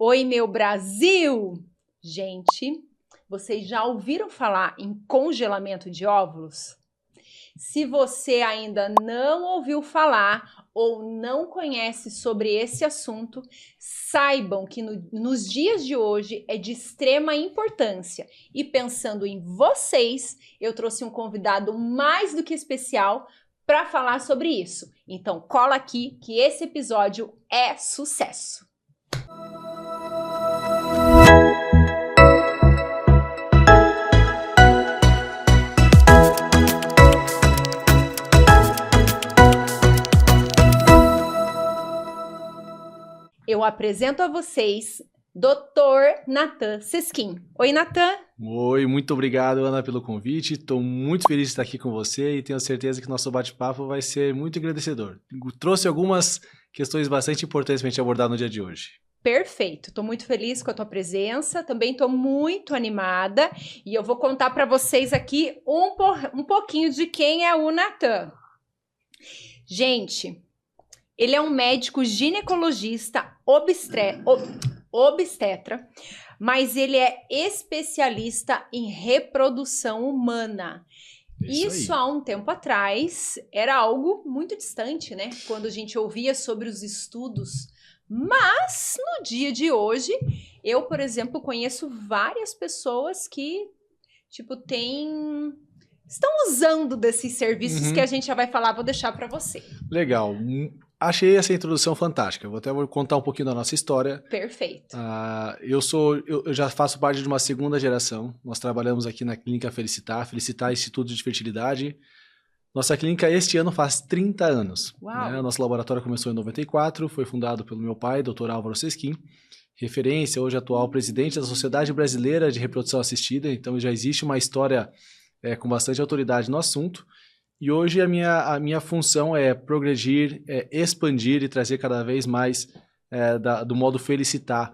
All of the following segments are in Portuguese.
Oi, meu Brasil! Gente, vocês já ouviram falar em congelamento de óvulos? Se você ainda não ouviu falar ou não conhece sobre esse assunto, saibam que nos dias de hoje é de extrema importância. E pensando em vocês, eu trouxe um convidado mais do que especial para falar sobre isso. Então, cola aqui que esse episódio é sucesso! Eu apresento a vocês Dr. Natan Seskin. Oi, Natan. Oi, muito obrigado, Ana, pelo convite. Estou muito feliz de estar aqui com você e tenho certeza que nosso bate-papo vai ser muito engrandecedor. Trouxe algumas questões bastante importantes para a gente abordar no dia de hoje. Perfeito, estou muito feliz com a tua presença, também estou muito animada e eu vou contar para vocês aqui um pouquinho de quem é o Natan. Gente, ele é um médico ginecologista obstetra, mas ele é especialista em reprodução humana. Isso há um tempo atrás era algo muito distante, né? Quando a gente ouvia sobre os estudos. Mas no dia de hoje, eu, por exemplo, conheço várias pessoas que, estão usando desses serviços que a gente já vai falar, vou deixar para você. Legal. Achei essa introdução fantástica. Vou contar um pouquinho da nossa história. Perfeito. Eu já faço parte de uma segunda geração. Nós trabalhamos aqui na Clínica Felicitar Instituto de Fertilidade. Nossa clínica este ano faz 30 anos. Né? Nosso laboratório começou em 94, foi fundado pelo meu pai, Dr. Álvaro Seskin, referência, hoje atual presidente da Sociedade Brasileira de Reprodução Assistida. Então já existe uma história com bastante autoridade no assunto. E hoje a minha função é progredir, expandir e trazer cada vez mais do modo felicitar,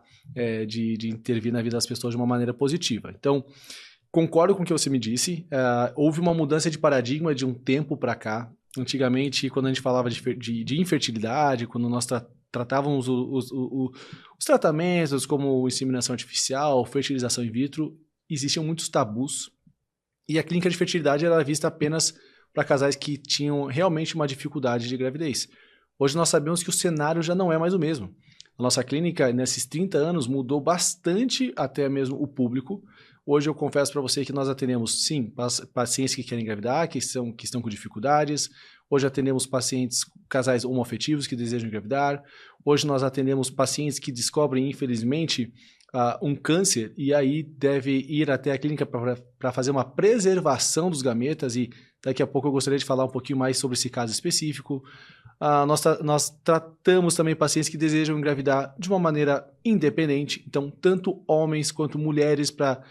de intervir na vida das pessoas de uma maneira positiva. Então, concordo com o que você me disse. Houve uma mudança de paradigma de um tempo para cá. Antigamente, quando a gente falava de infertilidade, quando nós tratávamos os tratamentos como inseminação artificial, fertilização in vitro, existiam muitos tabus. E a clínica de fertilidade era vista apenas para casais que tinham realmente uma dificuldade de gravidez. Hoje nós sabemos que o cenário já não é mais o mesmo. A nossa clínica, nesses 30 anos, mudou bastante até mesmo o público. Hoje eu confesso para você que nós atendemos, sim, pacientes que querem engravidar, que estão com dificuldades. Hoje atendemos casais homoafetivos que desejam engravidar. Hoje nós atendemos pacientes que descobrem, infelizmente, um câncer e aí deve ir até a clínica para fazer uma preservação dos gametas, e daqui a pouco eu gostaria de falar um pouquinho mais sobre esse caso específico. Nós tratamos também pacientes que desejam engravidar de uma maneira independente, então tanto homens quanto mulheres, para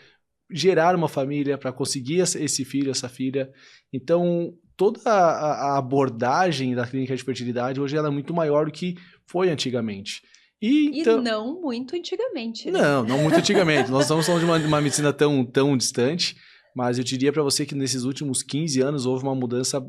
gerar uma família, para conseguir esse filho, essa filha. Então toda a abordagem da clínica de fertilidade hoje ela é muito maior do que foi antigamente. Então, e não muito antigamente. Né? Não muito antigamente. Nós estamos falando de uma medicina tão distante, mas eu diria para você que nesses últimos 15 anos houve uma mudança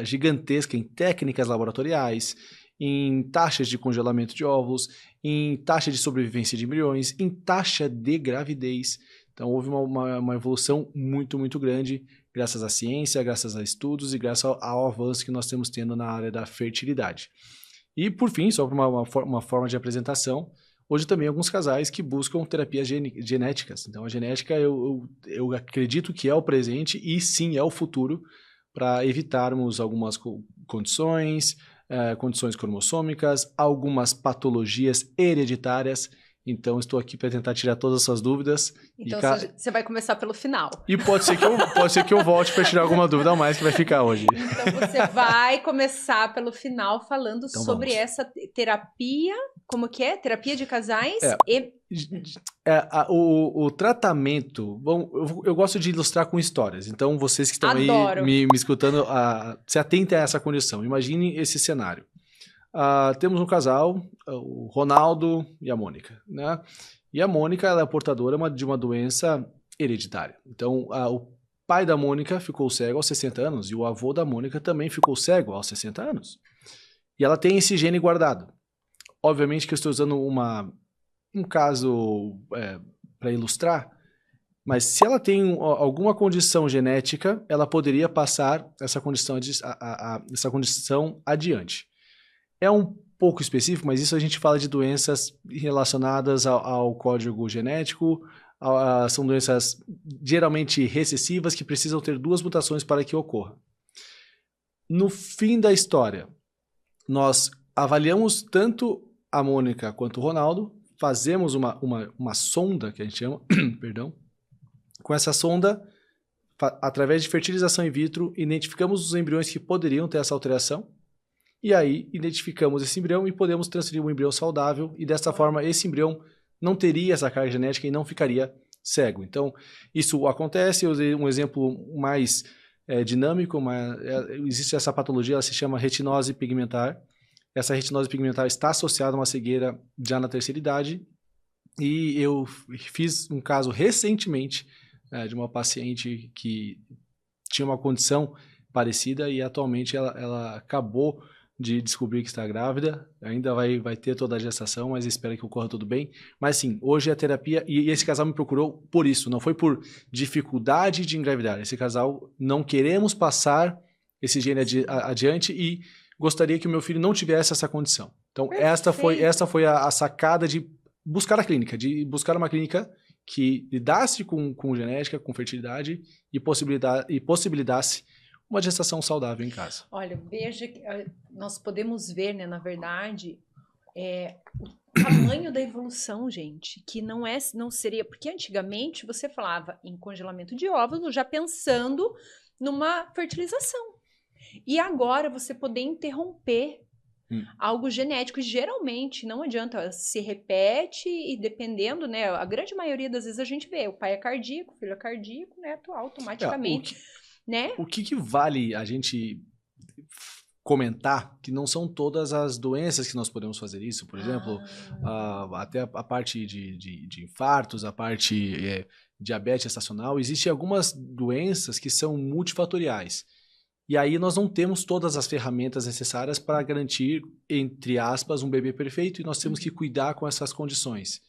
gigantesca em técnicas laboratoriais, em taxas de congelamento de óvulos, em taxa de sobrevivência de embriões, em taxa de gravidez. Então houve uma evolução muito, muito grande, graças à ciência, graças a estudos e graças ao avanço que nós temos tendo na área da fertilidade. E, por fim, só uma forma de apresentação, hoje também alguns casais que buscam terapias genéticas. Então, a genética eu acredito que é o presente e, sim, é o futuro para evitarmos algumas condições cromossômicas, algumas patologias hereditárias. Então, estou aqui para tentar tirar todas as suas dúvidas. Então, você vai começar pelo final. E pode ser que eu volte para tirar alguma dúvida a mais que vai ficar hoje. Então, você vai começar pelo final falando então, sobre essa terapia, como que é? Terapia de casais o tratamento... Bom, eu gosto de ilustrar com histórias. Então, vocês que estão aí me escutando, se atentem a essa condição. Imagine esse cenário. Temos um casal, o Ronaldo e a Mônica, né? E a Mônica ela é portadora de uma doença hereditária. Então, o pai da Mônica ficou cego aos 60 anos e o avô da Mônica também ficou cego aos 60 anos. E ela tem esse gene guardado. Obviamente que eu estou usando uma um caso para ilustrar, mas se ela tem alguma condição genética, ela poderia passar essa condição adiante. É um pouco específico, mas isso a gente fala de doenças relacionadas ao código genético, são doenças geralmente recessivas que precisam ter 2 mutações para que ocorra. No fim da história, nós avaliamos tanto a Mônica quanto o Ronaldo, fazemos uma sonda, que a gente chama, perdão. Com essa sonda, através de fertilização in vitro, identificamos os embriões que poderiam ter essa alteração, e aí identificamos esse embrião e podemos transferir um embrião saudável, e dessa forma esse embrião não teria essa carga genética e não ficaria cego. Então, isso acontece. Eu usei um exemplo mais dinâmico, mas existe essa patologia, ela se chama retinose pigmentar. Essa retinose pigmentar está associada a uma cegueira já na terceira idade, e eu fiz um caso recentemente de uma paciente que tinha uma condição parecida e atualmente ela acabou de descobrir que está grávida, ainda vai ter toda a gestação, mas espero que ocorra tudo bem. Mas sim, hoje a terapia, e esse casal me procurou por isso, não foi por dificuldade de engravidar. Esse casal, não queremos passar esse gene adiante e gostaria que o meu filho não tivesse essa condição. Então, esta foi a sacada de buscar a clínica, de buscar uma clínica que lidasse com genética, com fertilidade e possibilitasse uma gestação saudável em casa. Olha, veja que nós podemos ver, né, na verdade, o tamanho da evolução, gente, que não seria, porque antigamente você falava em congelamento de óvulos já pensando numa fertilização. E agora você poder interromper algo genético, e geralmente não adianta, se repete e dependendo, né, a grande maioria das vezes a gente vê, o pai é cardíaco, o filho é cardíaco, neto automaticamente. Né? O que vale a gente comentar que não são todas as doenças que nós podemos fazer isso. Por exemplo, até a parte de infartos, a parte diabetes gestacional, existem algumas doenças que são multifatoriais. E aí nós não temos todas as ferramentas necessárias para garantir, entre aspas, um bebê perfeito, e nós temos que cuidar com essas condições.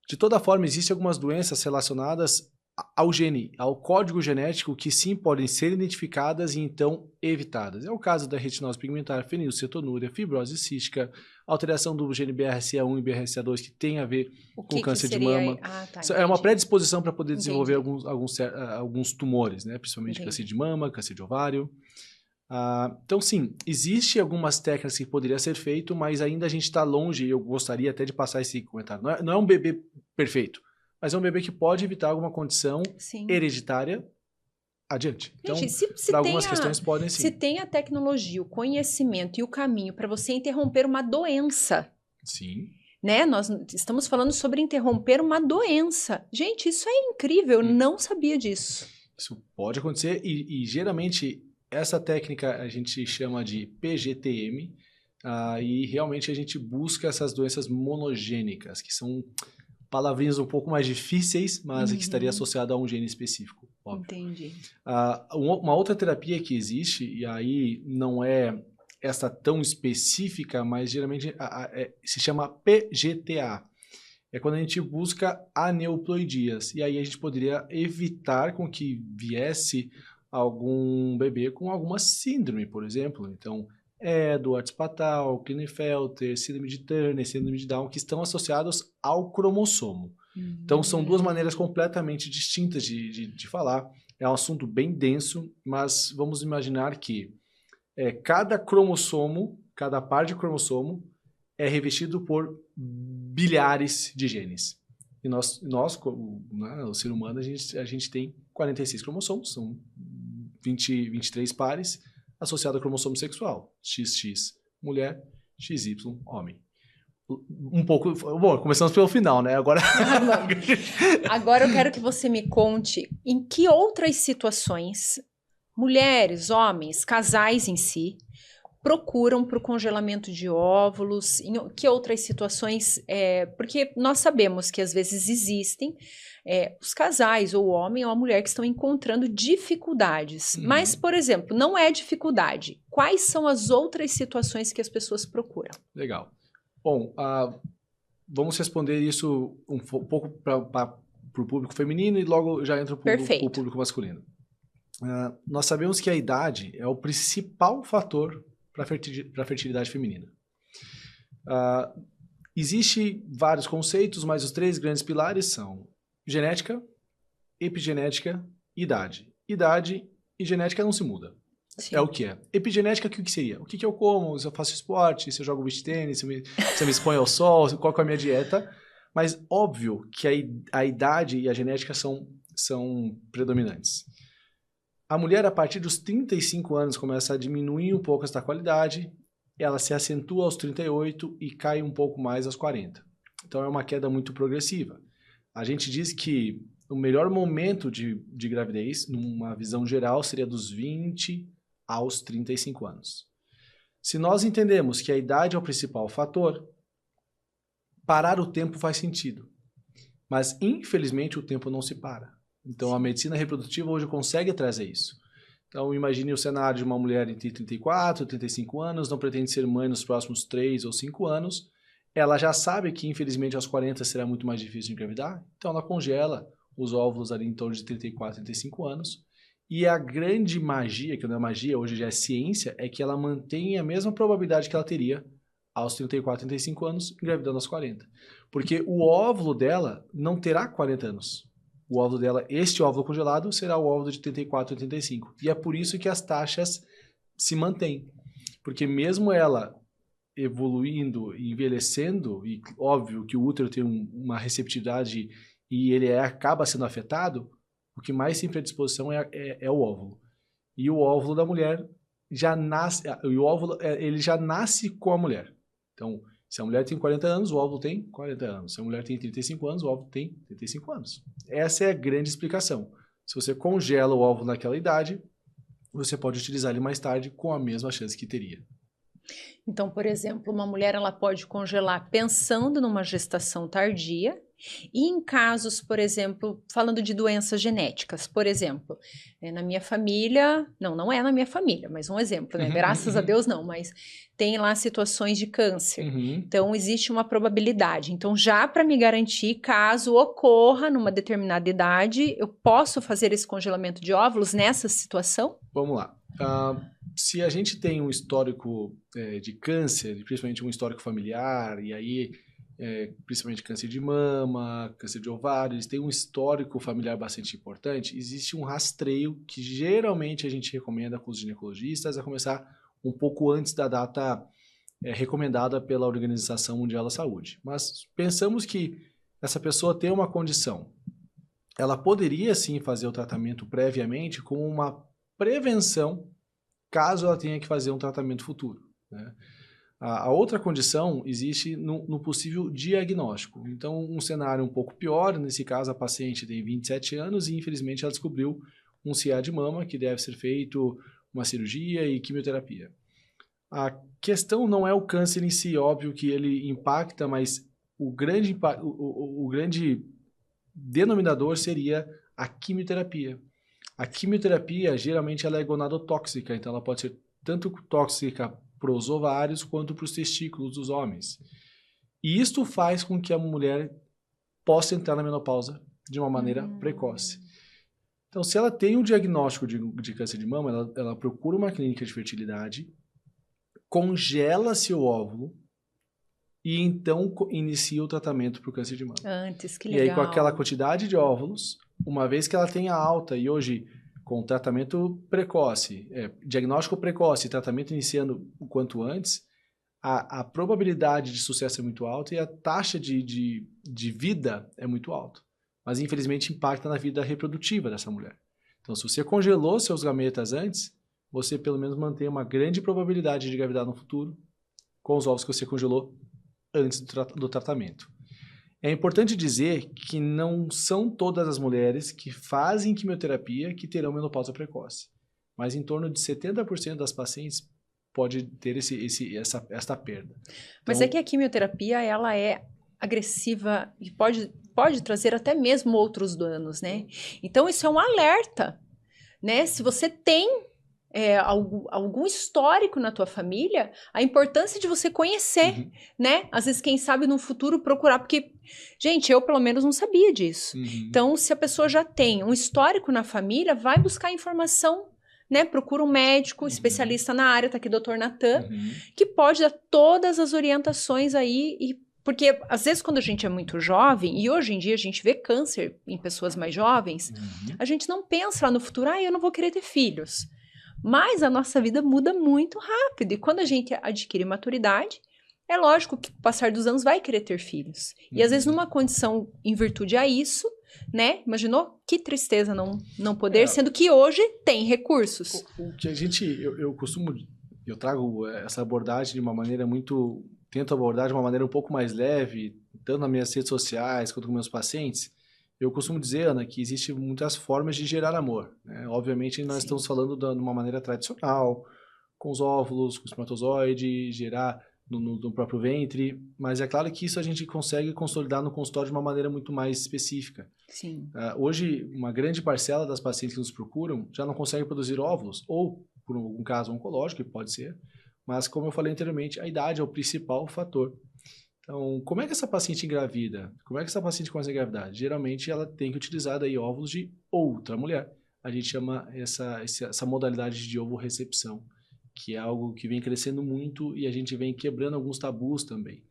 De toda forma, existem algumas doenças relacionadas ao gene, ao código genético, que sim podem ser identificadas e então evitadas. É o caso da retinose pigmentar, fenilcetonúria, fibrose cística, alteração do gene BRCA1 e BRCA2 que tem a ver com câncer de mama. É uma predisposição para poder desenvolver alguns tumores, né? Principalmente câncer de mama, câncer de ovário. Então sim, existe algumas técnicas que poderiam ser feito, mas ainda a gente está longe, e eu gostaria até de passar esse comentário. Não é um bebê perfeito, mas é um bebê que pode evitar alguma condição hereditária adiante. Então, para algumas questões podem sim. Se tem a tecnologia, o conhecimento e o caminho para você interromper uma doença. Sim. Né? Nós estamos falando sobre interromper uma doença. Gente, isso é incrível, eu não sabia disso. Isso pode acontecer e geralmente essa técnica a gente chama de PGTM, e realmente a gente busca essas doenças monogênicas, que são palavrinhas um pouco mais difíceis, mas que estaria associada a um gene específico. Óbvio. Entendi. Uma outra terapia que existe, e aí não é essa tão específica, mas geralmente se chama PGTA. É quando a gente busca aneuploidias. E aí a gente poderia evitar com que viesse algum bebê com alguma síndrome, por exemplo. Então, Edwards-Pattal, Klinefelter, síndrome de Turner, síndrome de Down, que estão associados ao cromossomo. Então, são duas maneiras completamente distintas de falar. É um assunto bem denso, mas vamos imaginar que cada cromossomo, cada par de cromossomo, é revestido por bilhares de genes. E nós o ser humano, a gente tem 46 cromossomos, são 23 pares, associado ao cromossomo sexual. XX, mulher, XY, homem. Um pouco... Bom, começamos pelo final, né? Agora eu quero que você me conte em que outras situações mulheres, homens, casais em si, procuram para o congelamento de óvulos, em que outras situações, porque nós sabemos que às vezes existem os casais, ou o homem ou a mulher, que estão encontrando dificuldades. Mas, por exemplo, não é dificuldade. Quais são as outras situações que as pessoas procuram? Legal. Bom, vamos responder isso um pouco para o público feminino e logo já entra para o público masculino. Nós sabemos que a idade é o principal fator para a fertilidade feminina. Existem vários conceitos, mas os 3 grandes pilares são genética, epigenética e idade. Idade e genética não se muda. Sim. É o que é. Epigenética, o que seria? O que eu como, se eu faço esporte, se eu jogo beach tênis, se eu me exponho ao sol, qual é a minha dieta. Mas óbvio que a idade e a genética são predominantes. A mulher, a partir dos 35 anos, começa a diminuir um pouco essa qualidade, ela se acentua aos 38 e cai um pouco mais aos 40. Então é uma queda muito progressiva. A gente diz que o melhor momento de gravidez, numa visão geral, seria dos 20 aos 35 anos. Se nós entendemos que a idade é o principal fator, parar o tempo faz sentido. Mas, infelizmente, o tempo não se para. Então, a medicina reprodutiva hoje consegue trazer isso. Então, imagine o cenário de uma mulher entre 34 e 35 anos, não pretende ser mãe nos próximos 3 ou 5 anos. Ela já sabe que, infelizmente, aos 40 será muito mais difícil de engravidar. Então, ela congela os óvulos ali em torno de 34, 35 anos. E a grande magia, que não é magia, hoje já é ciência, é que ela mantém a mesma probabilidade que ela teria aos 34, 35 anos, engravidando aos 40. Porque o óvulo dela não terá 40 anos. O óvulo dela, este óvulo congelado, será o óvulo de 34, 35. E é por isso que as taxas se mantêm. Porque mesmo ela evoluindo e envelhecendo, e óbvio que o útero tem uma receptividade e ele acaba sendo afetado, o que mais tem predisposição é o óvulo. E o óvulo da mulher já nasce, ele já nasce com a mulher. Então, se a mulher tem 40 anos, o óvulo tem 40 anos. Se a mulher tem 35 anos, o óvulo tem 35 anos. Essa é a grande explicação. Se você congela o óvulo naquela idade, você pode utilizar ele mais tarde com a mesma chance que teria. Então, por exemplo, uma mulher ela pode congelar pensando numa gestação tardia e em casos, por exemplo, falando de doenças genéticas, por exemplo, na minha família, não é na minha família, mas um exemplo, né? Graças a Deus não, mas tem lá situações de câncer. Então, existe uma probabilidade. Então, já para me garantir, caso ocorra numa determinada idade, eu posso fazer esse congelamento de óvulos nessa situação? Vamos lá. Se a gente tem um histórico de câncer, principalmente um histórico familiar, e aí principalmente câncer de mama, câncer de ovário, eles têm um histórico familiar bastante importante, existe um rastreio que geralmente a gente recomenda com os ginecologistas a começar um pouco antes da data recomendada pela Organização Mundial da Saúde. Mas pensamos que essa pessoa tem uma condição. Ela poderia sim fazer o tratamento previamente com uma prevenção caso ela tenha que fazer um tratamento futuro, né? A outra condição existe no possível diagnóstico. Então, um cenário um pouco pior, nesse caso a paciente tem 27 anos e infelizmente ela descobriu um CA de mama que deve ser feito uma cirurgia e quimioterapia. A questão não é o câncer em si, óbvio que ele impacta, mas o grande denominador seria a quimioterapia. A quimioterapia, geralmente, ela é gonadotóxica, então ela pode ser tanto tóxica para os ovários quanto para os testículos dos homens. E isto faz com que a mulher possa entrar na menopausa de uma maneira precoce. Então, se ela tem um diagnóstico de câncer de mama, ela procura uma clínica de fertilidade, congela seu óvulo e então inicia o tratamento para o câncer de mama. Antes, que legal. E aí, com aquela quantidade de óvulos, uma vez que ela tenha alta, e hoje, com tratamento precoce, diagnóstico precoce e tratamento iniciando o quanto antes, a probabilidade de sucesso é muito alta e a taxa de vida é muito alta. Mas, infelizmente, impacta na vida reprodutiva dessa mulher. Então, se você congelou seus gametas antes, você pelo menos mantém uma grande probabilidade de engravidar no futuro com os ovos que você congelou antes do tratamento. É importante dizer que não são todas as mulheres que fazem quimioterapia que terão menopausa precoce, mas em torno de 70% das pacientes pode ter essa perda. Mas é que a quimioterapia ela é agressiva e pode trazer até mesmo outros danos, né? Então isso é um alerta, né? Se você tem algum histórico na tua família, a importância de você conhecer, né? Às vezes, quem sabe no futuro procurar, porque, gente, eu pelo menos não sabia disso. Então, se a pessoa já tem um histórico na família, vai buscar informação, né? Procura um médico especialista na área, tá aqui o Dr. Natan, que pode dar todas as orientações aí porque, às vezes, quando a gente é muito jovem, e hoje em dia a gente vê câncer em pessoas mais jovens, a gente não pensa lá no futuro, eu não vou querer ter filhos. Mas a nossa vida muda muito rápido. E quando a gente adquire maturidade, é lógico que com o passar dos anos vai querer ter filhos. E às vezes numa condição em virtude a isso, né? Imaginou? Que tristeza não poder, sendo que hoje tem recursos. O que a gente... Eu trago essa abordagem de uma maneira muito... Tento abordar de uma maneira um pouco mais leve, tanto nas minhas redes sociais quanto com meus pacientes. Eu costumo dizer, Ana, que existem muitas formas de gerar amor, né? Obviamente, nós estamos falando de uma maneira tradicional, com os óvulos, com o espermatozoide, gerar no próprio ventre, mas é claro que isso a gente consegue consolidar no consultório de uma maneira muito mais específica. Sim. Hoje, uma grande parcela das pacientes que nos procuram já não consegue produzir óvulos, ou por algum caso oncológico, que pode ser, mas como eu falei anteriormente, a idade é o principal fator. Então, como é que essa paciente engravida? Como é que essa paciente começa a engravidar? Geralmente, ela tem que utilizar daí óvulos de outra mulher. A gente chama essa modalidade de ovorecepção, que é algo que vem crescendo muito e a gente vem quebrando alguns tabus também.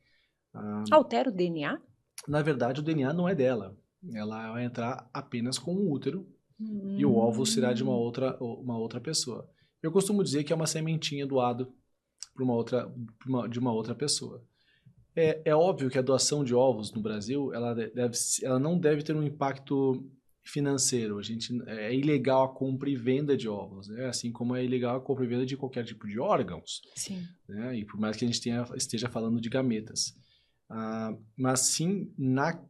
Altera o DNA? Na verdade, o DNA não é dela. Ela vai entrar apenas com o útero e o óvulo será de uma outra pessoa. Eu costumo dizer que é uma sementinha doado de uma outra pessoa. É óbvio que a doação de ovos no Brasil, ela não deve ter um impacto financeiro. É ilegal a compra e venda de ovos, né? Assim como é ilegal a compra e venda de qualquer tipo de órgãos. Sim. Né? E por mais que a gente esteja falando de gametas. Mas sim, na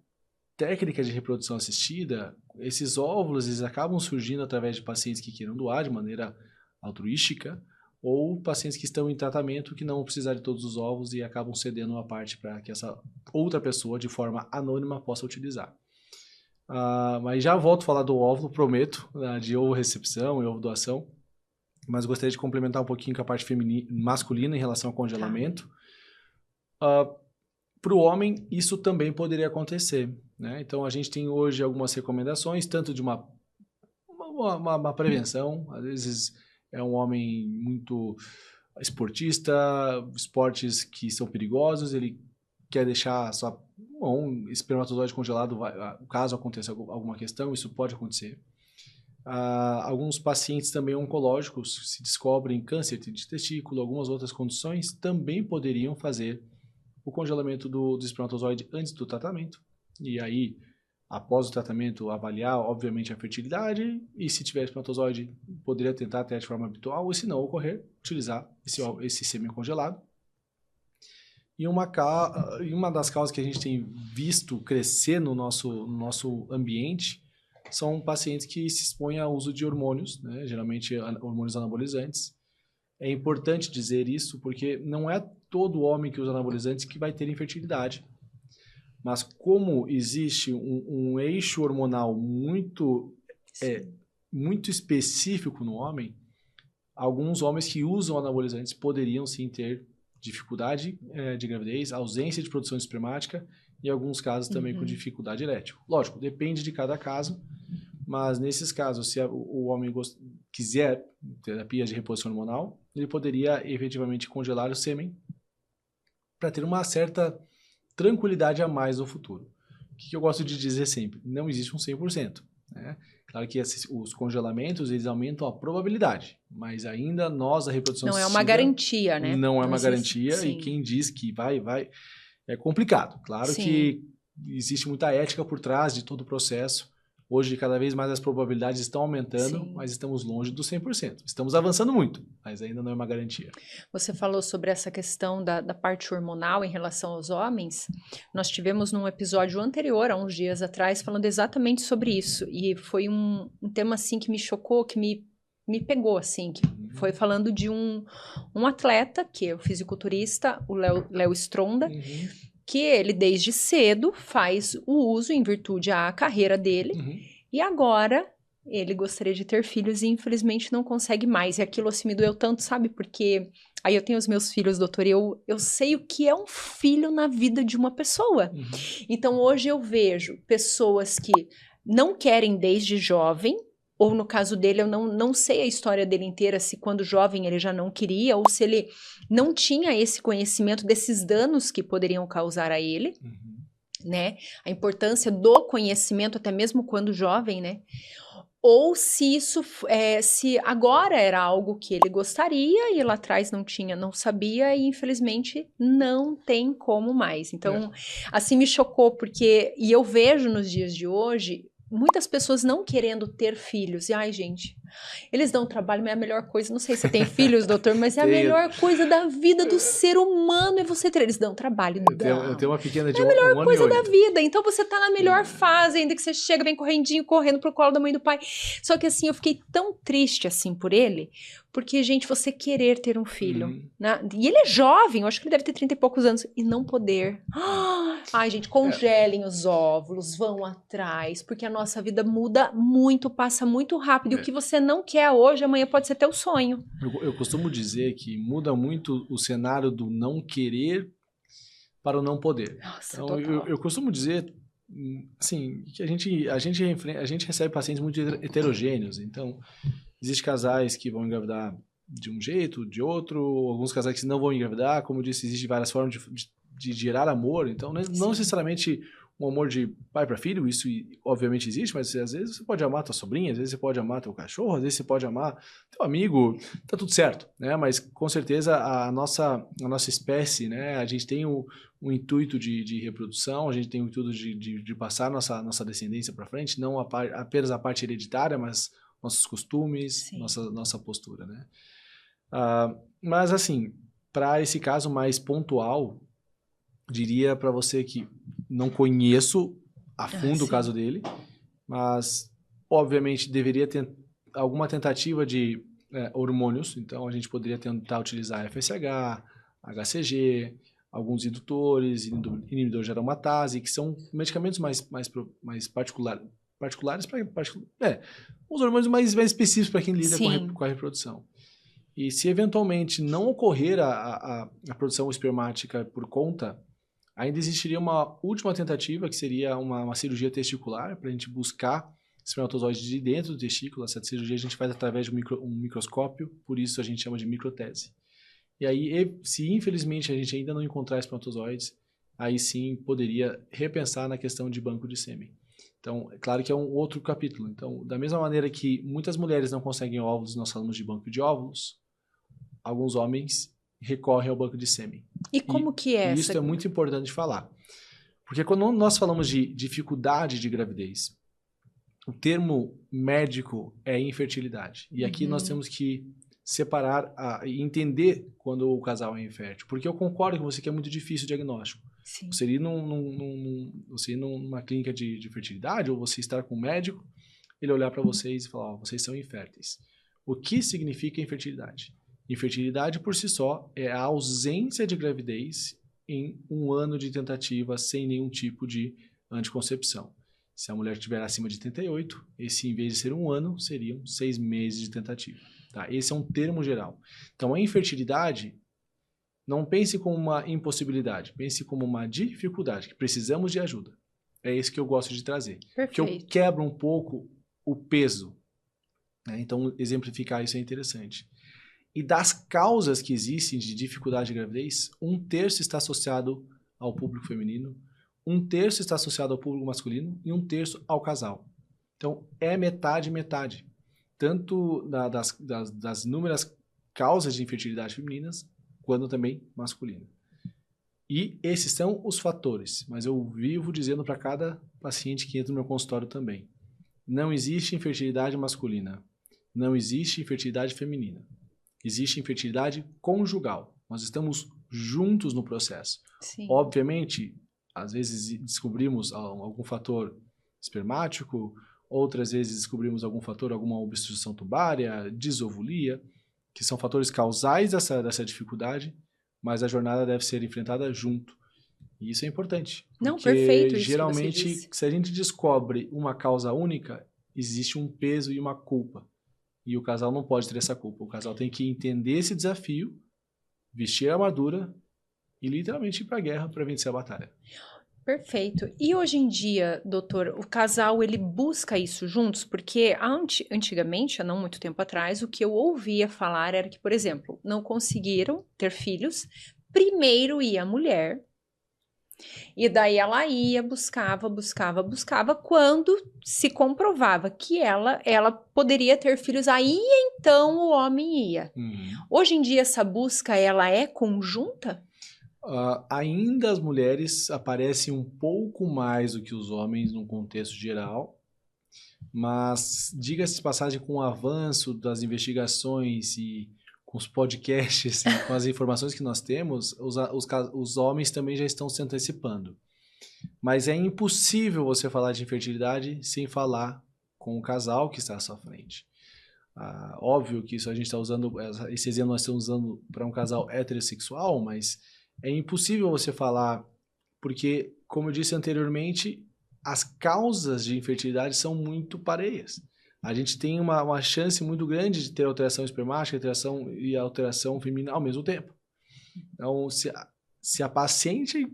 técnica de reprodução assistida, esses óvulos eles acabam surgindo através de pacientes que queiram doar de maneira altruística, ou pacientes que estão em tratamento que não vão precisar de todos os ovos e acabam cedendo uma parte para que essa outra pessoa, de forma anônima, possa utilizar. Mas já volto a falar do óvulo, prometo, de ovorecepção e ovodoação, mas gostaria de complementar um pouquinho com a parte masculina em relação ao congelamento. Para o homem, isso também poderia acontecer, né? Então, a gente tem hoje algumas recomendações, tanto de uma prevenção, às vezes... É um homem muito esportista, esportes que são perigosos, ele quer deixar só um espermatozoide congelado, caso aconteça alguma questão, isso pode acontecer. Alguns pacientes também oncológicos, se descobrem câncer de testículo, algumas outras condições, também poderiam fazer o congelamento do espermatozoide antes do tratamento. E aí, após o tratamento, avaliar, obviamente, a fertilidade e, se tiver espermatozoide, poderia tentar até de forma habitual, ou se não ocorrer, utilizar esse sêmen congelado. E uma das causas que a gente tem visto crescer no nosso ambiente são pacientes que se expõem ao uso de hormônios, né? Geralmente hormônios anabolizantes. É importante dizer isso porque não é todo homem que usa anabolizantes que vai ter infertilidade. Mas como existe um eixo hormonal muito específico no homem, alguns homens que usam anabolizantes poderiam sim ter dificuldade de gravidez, ausência de produção espermática e em alguns casos também com dificuldade erétil. Lógico, depende de cada caso, mas nesses casos, se o homem quiser terapia de reposição hormonal, ele poderia efetivamente congelar o sêmen para ter uma certa tranquilidade a mais no futuro. O que eu gosto de dizer sempre? Não existe um 100%. Né? Claro que os congelamentos eles aumentam a probabilidade, mas ainda nós, a reprodução assistida... Não é uma garantia, né? Não é uma garantia, sim. E quem diz que vai é complicado. Claro sim. Que existe muita ética por trás de todo o processo. Hoje, cada vez mais as probabilidades estão aumentando, sim. Mas estamos longe do 100%. Estamos avançando muito, mas ainda não é uma garantia. Você falou sobre essa questão da parte hormonal em relação aos homens. Nós tivemos num episódio anterior, há uns dias atrás, falando exatamente sobre isso. E foi um tema, assim, que me chocou, que me pegou, assim, que foi falando de um atleta, que é o fisiculturista, o Léo Stronda, que ele desde cedo faz o uso em virtude à carreira dele, e agora ele gostaria de ter filhos e infelizmente não consegue mais. E aquilo assim me doeu tanto, sabe? Porque aí eu tenho os meus filhos, doutor, e eu sei o que é um filho na vida de uma pessoa. Uhum. Então hoje eu vejo pessoas que não querem desde jovem, ou no caso dele, eu não sei a história dele inteira, se quando jovem ele já não queria, ou se ele não tinha esse conhecimento desses danos que poderiam causar a ele, né? A importância do conhecimento, até mesmo quando jovem, né? Ou se isso, se agora era algo que ele gostaria e lá atrás não tinha, não sabia e infelizmente não tem como mais. Então, assim me chocou porque, e eu vejo nos dias de hoje, muitas pessoas não querendo ter filhos. E ai, gente, eles dão trabalho, mas é a melhor coisa, não sei se você tem filhos, doutor, mas é a melhor coisa da vida do ser humano é você ter. Eles dão trabalho, eu tenho uma pequena de é a melhor um ano coisa e 8. da vida. Então você tá na melhor fase, ainda que você chega bem correndo pro colo da mãe e do pai. Só que assim, eu fiquei tão triste assim por ele, porque, gente, você querer ter um filho, né? E ele é jovem, eu acho que ele deve ter 30 e poucos anos, e não poder. Ai, gente, congelem os óvulos, vão atrás, porque a nossa vida muda muito, passa muito rápido. E o que você não quer hoje, amanhã pode ser teu sonho. Eu costumo dizer que muda muito o cenário do não querer para o não poder. Nossa, então, eu costumo dizer, assim, que a gente recebe pacientes muito heterogêneos. Então, existem casais que vão engravidar de um jeito, de outro, alguns casais que não vão engravidar. Como eu disse, existem várias formas de gerar amor. Então, não necessariamente um amor de pai para filho, isso obviamente existe, mas às vezes você pode amar tua sobrinha, às vezes você pode amar teu cachorro, às vezes você pode amar teu amigo, tá tudo certo, né? Mas com certeza a nossa espécie, né? A gente tem o intuito de reprodução, a gente tem o intuito de passar nossa descendência para frente, não apenas a parte hereditária, mas nossos costumes, nossa postura, né? Mas assim, para esse caso mais pontual, diria para você que não conheço a fundo o caso dele, mas obviamente deveria ter alguma tentativa de hormônios, então a gente poderia tentar utilizar FSH, HCG, alguns indutores, inibidores de aromatase, que são medicamentos mais particulares para os hormônios mais específicos para quem lida com a reprodução. E se eventualmente não ocorrer a produção espermática por conta, ainda existiria uma última tentativa, que seria uma cirurgia testicular, para a gente buscar espermatozoides de dentro do testículo. Essa cirurgia a gente faz através de um microscópio, por isso a gente chama de microtese. E aí, se infelizmente a gente ainda não encontrar espermatozoides, aí sim poderia repensar na questão de banco de sêmen. Então, é claro que é um outro capítulo. Então, da mesma maneira que muitas mulheres não conseguem óvulos, nós falamos de banco de óvulos, alguns homens recorrem ao banco de sêmen. E como que é? Isso é muito importante falar. Porque quando nós falamos de dificuldade de gravidez, o termo médico é infertilidade. E aqui nós temos que separar e entender quando o casal é infértil. Porque eu concordo com você que é muito difícil o diagnóstico. Sim. Você ir numa clínica de fertilidade, ou você estar com um médico, ele olhar para vocês e falar, vocês são inférteis. O que significa infertilidade? Infertilidade, por si só, é a ausência de gravidez em um ano de tentativa sem nenhum tipo de anticoncepção. Se a mulher estiver acima de 38, esse, em vez de ser um ano, seriam 6 meses de tentativa. Tá? Esse é um termo geral. Então, a infertilidade, não pense como uma impossibilidade, pense como uma dificuldade, que precisamos de ajuda. É isso que eu gosto de trazer. Perfeito. Que eu quebro um pouco o peso. Né? Então, exemplificar isso é interessante. E das causas que existem de dificuldade de gravidez, 1/3 está associado ao público feminino, 1/3 está associado ao público masculino e 1/3 ao casal. Então, é metade. Tanto das inúmeras causas de infertilidade femininas, quanto também masculina. E esses são os fatores, mas eu vivo dizendo para cada paciente que entra no meu consultório também. Não existe infertilidade masculina, não existe infertilidade feminina. Existe infertilidade conjugal. Nós estamos juntos no processo. Sim. Obviamente, às vezes descobrimos algum fator espermático, outras vezes descobrimos algum fator, alguma obstrução tubária, disovulia, que são fatores causais dessa dificuldade, mas a jornada deve ser enfrentada junto. E isso é importante. Não, perfeito. Geralmente, se a gente descobre uma causa única, existe um peso e uma culpa. E o casal não pode ter essa culpa. O casal tem que entender esse desafio, vestir a armadura e literalmente ir para a guerra para vencer a batalha. Perfeito. E hoje em dia, doutor, o casal ele busca isso juntos? Porque antigamente, há não muito tempo atrás, o que eu ouvia falar era que, por exemplo, não conseguiram ter filhos, primeiro ia a mulher, e daí ela ia, buscava, quando se comprovava que ela poderia ter filhos, aí então o homem ia. Hoje em dia, essa busca, ela é conjunta? Ainda as mulheres aparecem um pouco mais do que os homens num contexto geral, mas diga-se de passagem, com o avanço das investigações e com os podcasts e com as informações que nós temos, os homens também já estão se antecipando. Mas é impossível você falar de infertilidade sem falar com o casal que está à sua frente. Óbvio que isso a gente está usando, esse exemplo nós estamos usando para um casal heterossexual, mas é impossível você falar, porque, como eu disse anteriormente, as causas de infertilidade são muito pareias. A gente tem uma chance muito grande de ter alteração espermática, alteração feminina ao mesmo tempo. Então, se a paciente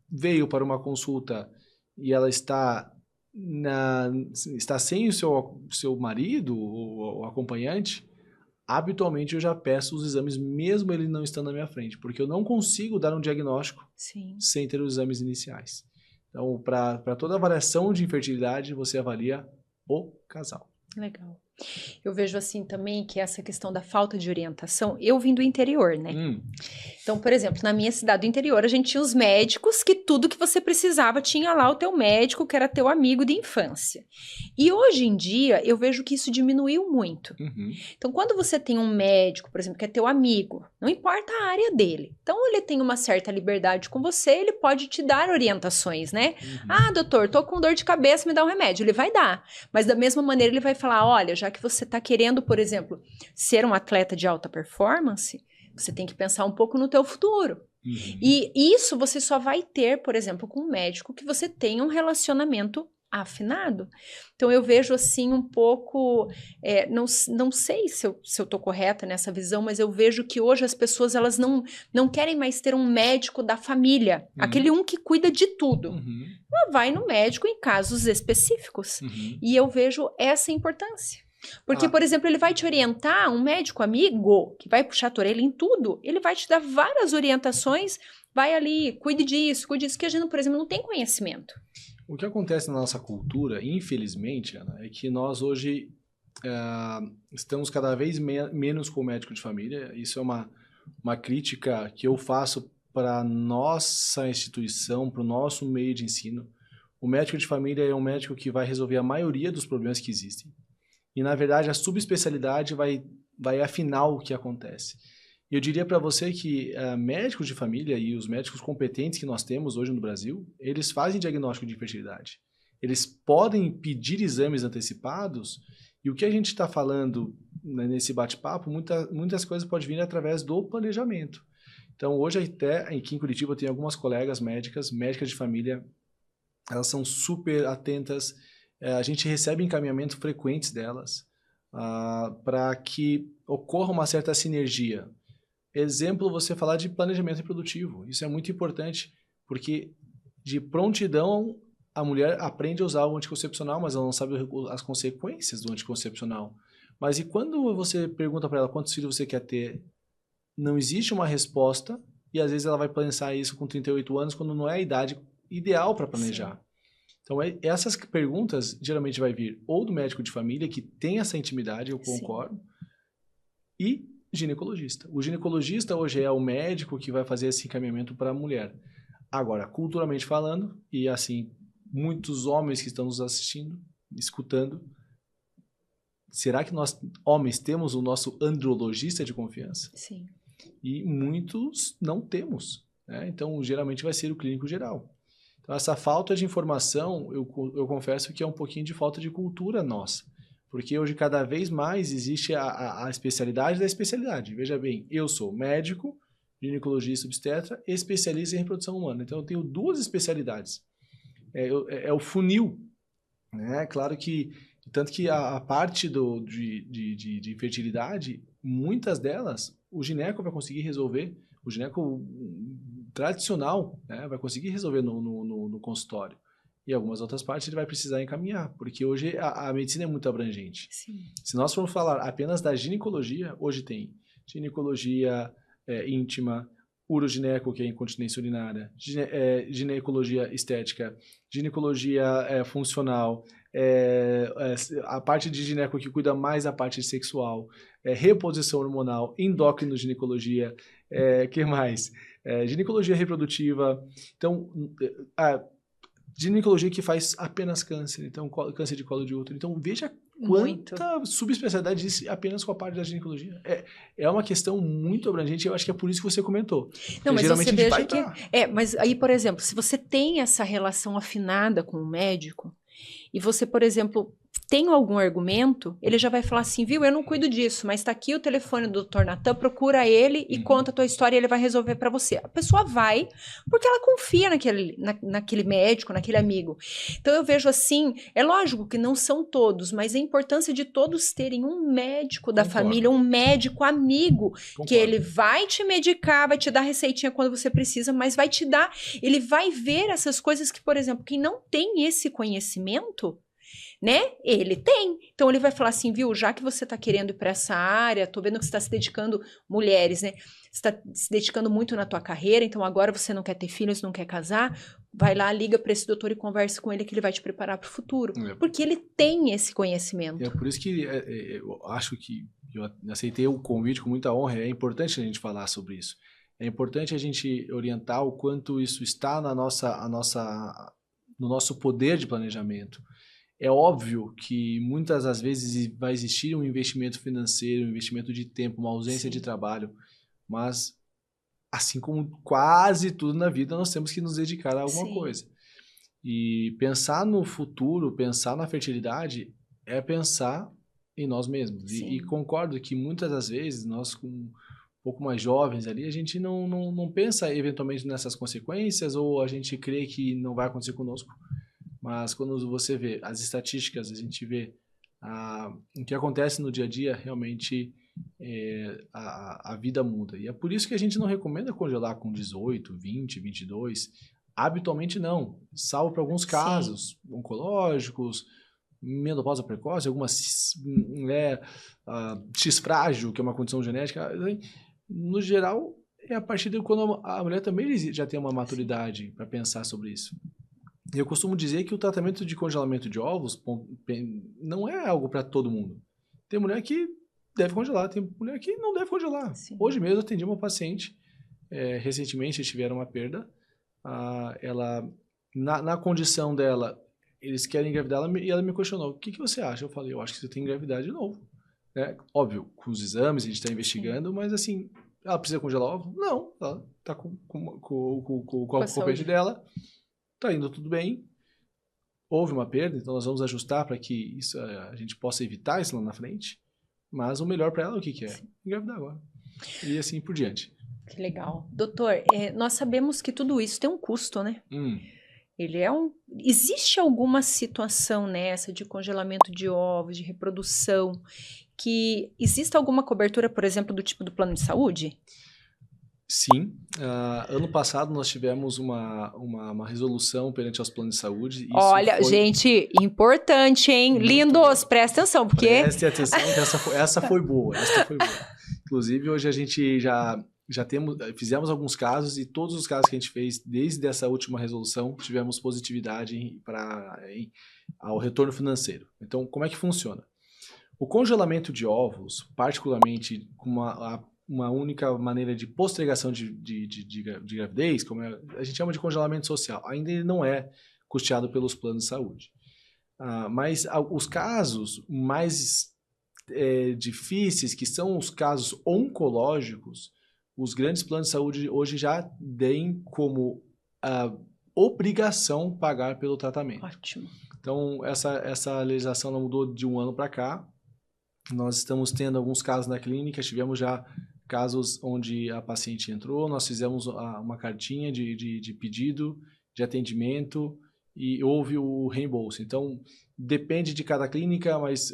veio para uma consulta e ela está sem o seu marido ou acompanhante, habitualmente eu já peço os exames mesmo ele não estando na minha frente, porque eu não consigo dar um diagnóstico sem ter os exames iniciais. Então, para toda avaliação de infertilidade, você avalia o casal. Legal. Eu vejo assim também que essa questão da falta de orientação, eu vim do interior, né? Então, por exemplo, na minha cidade do interior, a gente tinha os médicos que tudo que você precisava tinha lá o teu médico, que era teu amigo de infância. E hoje em dia, eu vejo que isso diminuiu muito. Então, quando você tem um médico, por exemplo, que é teu amigo, não importa a área dele. Então, ele tem uma certa liberdade com você, ele pode te dar orientações, né? Ah, doutor, tô com dor de cabeça, me dá um remédio. Ele vai dar. Mas da mesma maneira, ele vai falar, olha, já que você está querendo, por exemplo, ser um atleta de alta performance, você tem que pensar um pouco no teu futuro. E isso você só vai ter, por exemplo, com um médico que você tenha um relacionamento afinado. Então eu vejo assim um pouco, não sei se eu tô correta nessa visão, mas eu vejo que hoje as pessoas elas não querem mais ter um médico da família, aquele um que cuida de tudo. Ela vai no médico em casos específicos. E eu vejo essa importância. Porque, por exemplo, ele vai te orientar, um médico amigo, que vai puxar a tua orelha em tudo, ele vai te dar várias orientações, vai ali, cuide disso, que a gente, por exemplo, não tem conhecimento. O que acontece na nossa cultura, infelizmente, Ana, é que nós hoje estamos cada vez menos com o médico de família. Isso é uma crítica que eu faço para a nossa instituição, para o nosso meio de ensino. O médico de família é um médico que vai resolver a maioria dos problemas que existem. E, na verdade, a subespecialidade vai afinar o que acontece. E eu diria para você que médicos de família e os médicos competentes que nós temos hoje no Brasil, eles fazem diagnóstico de infertilidade. Eles podem pedir exames antecipados e o que a gente está falando nesse bate-papo, muitas coisas podem vir através do planejamento. Então, hoje até aqui em Curitiba eu tenho algumas colegas médicas de família, elas são super atentas. A gente recebe encaminhamentos frequentes delas para que ocorra uma certa sinergia. Exemplo, você falar de planejamento reprodutivo. Isso é muito importante, porque de prontidão a mulher aprende a usar o anticoncepcional, mas ela não sabe as consequências do anticoncepcional. Mas e quando você pergunta para ela quantos filhos você quer ter, não existe uma resposta e às vezes ela vai pensar isso com 38 anos, quando não é a idade ideal para planejar. Sim. Então, essas perguntas geralmente vai vir ou do médico de família, que tem essa intimidade, eu concordo, sim, e ginecologista. O ginecologista hoje é o médico que vai fazer esse encaminhamento para a mulher. Agora, culturalmente falando, e assim, muitos homens que estão nos assistindo, escutando, será que nós, homens, temos o nosso andrologista de confiança? Sim. E muitos não temos, né? Então, geralmente vai ser o clínico geral. Então, essa falta de informação, eu confesso que é um pouquinho de falta de cultura nossa. Porque hoje, cada vez mais, existe a especialidade da especialidade. Veja bem, eu sou médico, ginecologista obstetra, especialista em reprodução humana. Então, eu tenho duas especialidades. É o funil, né? Claro que Tanto que a parte de fertilidade, muitas delas, o gineco vai conseguir resolver, o gineco tradicional, né, vai conseguir resolver no consultório. E algumas outras partes ele vai precisar encaminhar, porque hoje a medicina é muito abrangente. Sim. Se nós formos falar apenas da ginecologia, hoje tem ginecologia íntima, urogineco, que é incontinência urinária, ginecologia estética, ginecologia funcional, a parte de gineco que cuida mais da parte sexual, reposição hormonal, endocrinoginecologia, que mais? Ginecologia reprodutiva. Então, ginecologia que faz apenas câncer, então câncer de colo de útero. Então veja quanta subespecialidade existe apenas com a parte da ginecologia. É uma questão muito abrangente, eu acho que é por isso que você comentou. Não, mas geralmente você veja que... mas aí, por exemplo, se você tem essa relação afinada com o médico, e você, por exemplo, tem algum argumento, ele já vai falar assim, viu, eu não cuido disso, mas tá aqui o telefone do Dr. Natan, procura ele e conta a tua história e ele vai resolver para você. A pessoa vai porque ela confia naquele médico, naquele amigo. Então eu vejo assim, é lógico que não são todos, mas a importância de todos terem um médico da família, um médico amigo, que ele vai te medicar, vai te dar receitinha quando você precisa, mas vai te dar, ele vai ver essas coisas que, por exemplo, quem não tem esse conhecimento, né? Ele tem. Então ele vai falar assim, viu, já que você tá querendo ir para essa área, tô vendo que você tá se dedicando, mulheres, né? Você tá se dedicando muito na tua carreira, então agora você não quer ter filhos, não quer casar, vai lá, liga para esse doutor e conversa com ele que ele vai te preparar para o futuro. Porque ele tem esse conhecimento. É por isso que eu acho que eu aceitei o convite com muita honra, é importante a gente falar sobre isso. É importante a gente orientar o quanto isso está no nosso poder de planejamento. É óbvio que muitas das vezes vai existir um investimento financeiro, um investimento de tempo, uma ausência de trabalho, mas assim como quase tudo na vida, nós temos que nos dedicar a alguma coisa. E pensar no futuro, pensar na fertilidade, é pensar em nós mesmos. E concordo que muitas das vezes, nós com um pouco mais jovens ali, a gente não pensa eventualmente nessas consequências ou a gente crê que não vai acontecer conosco. Mas quando você vê as estatísticas, a gente vê o que acontece no dia a dia, realmente a vida muda. E é por isso que a gente não recomenda congelar com 18, 20, 22. Habitualmente não, salvo para alguns casos oncológicos, menopausa precoce, algumas X-frágil, que é uma condição genética. No geral, é a partir de quando a mulher também já tem uma maturidade para pensar sobre isso. Eu costumo dizer que o tratamento de congelamento de ovos não é algo para todo mundo. Tem mulher que deve congelar, tem mulher que não deve congelar. Hoje mesmo eu atendi uma paciente, recentemente tiveram uma perda, ela, na condição dela, eles querem engravidar e ela me questionou, o que você acha? Eu falei, eu acho que você tem que engravidar de novo. Óbvio, com os exames a gente está investigando, mas assim, ela precisa congelar ovo? Não, ela está com a corrente dela, está indo tudo bem, houve uma perda, então nós vamos ajustar para que a gente possa evitar isso lá na frente, mas o melhor para ela o que é? Engravidar agora. E assim por diante. Que legal. Doutor, nós sabemos que tudo isso tem um custo, né? Existe alguma situação nessa de congelamento de ovos, de reprodução, que exista alguma cobertura, por exemplo, do tipo do plano de saúde? Sim. Ano passado nós tivemos uma resolução perante aos planos de saúde. Isso Olha, gente, importante, hein? Lindos, presta atenção, porque... Preste atenção, que essa foi boa. Inclusive, hoje a gente já fizemos alguns casos e todos os casos que a gente fez desde essa última resolução tivemos positividade ao retorno financeiro. Então, como é que funciona? O congelamento de ovos, particularmente com uma única maneira de postergação de gravidez, como a gente chama de congelamento social, ainda ele não é custeado pelos planos de saúde. Mas os casos mais difíceis, que são os casos oncológicos, os grandes planos de saúde hoje já têm como obrigação pagar pelo tratamento. Ótimo. Então, essa legislação não mudou de um ano para cá. Nós estamos tendo alguns casos na clínica, tivemos já casos onde a paciente entrou, nós fizemos uma cartinha de pedido de atendimento e houve o reembolso. Então, depende de cada clínica, mas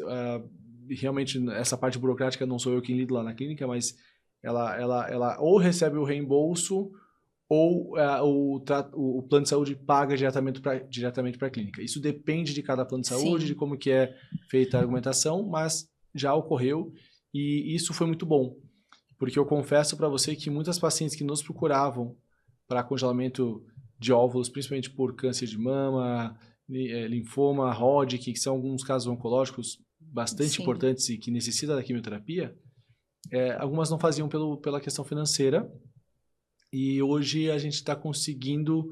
realmente essa parte burocrática não sou eu quem lido lá na clínica, mas ela ou recebe o reembolso ou o plano de saúde paga diretamente para a clínica. Isso depende de cada plano de saúde, Sim. de como que é feita a argumentação, mas já ocorreu e isso foi muito bom. Porque eu confesso para você que muitas pacientes que nos procuravam para congelamento de óvulos, principalmente por câncer de mama, linfoma, Hodgkin, que são alguns casos oncológicos bastante importantes e que necessitam da quimioterapia, algumas não faziam pela questão financeira. E hoje a gente está conseguindo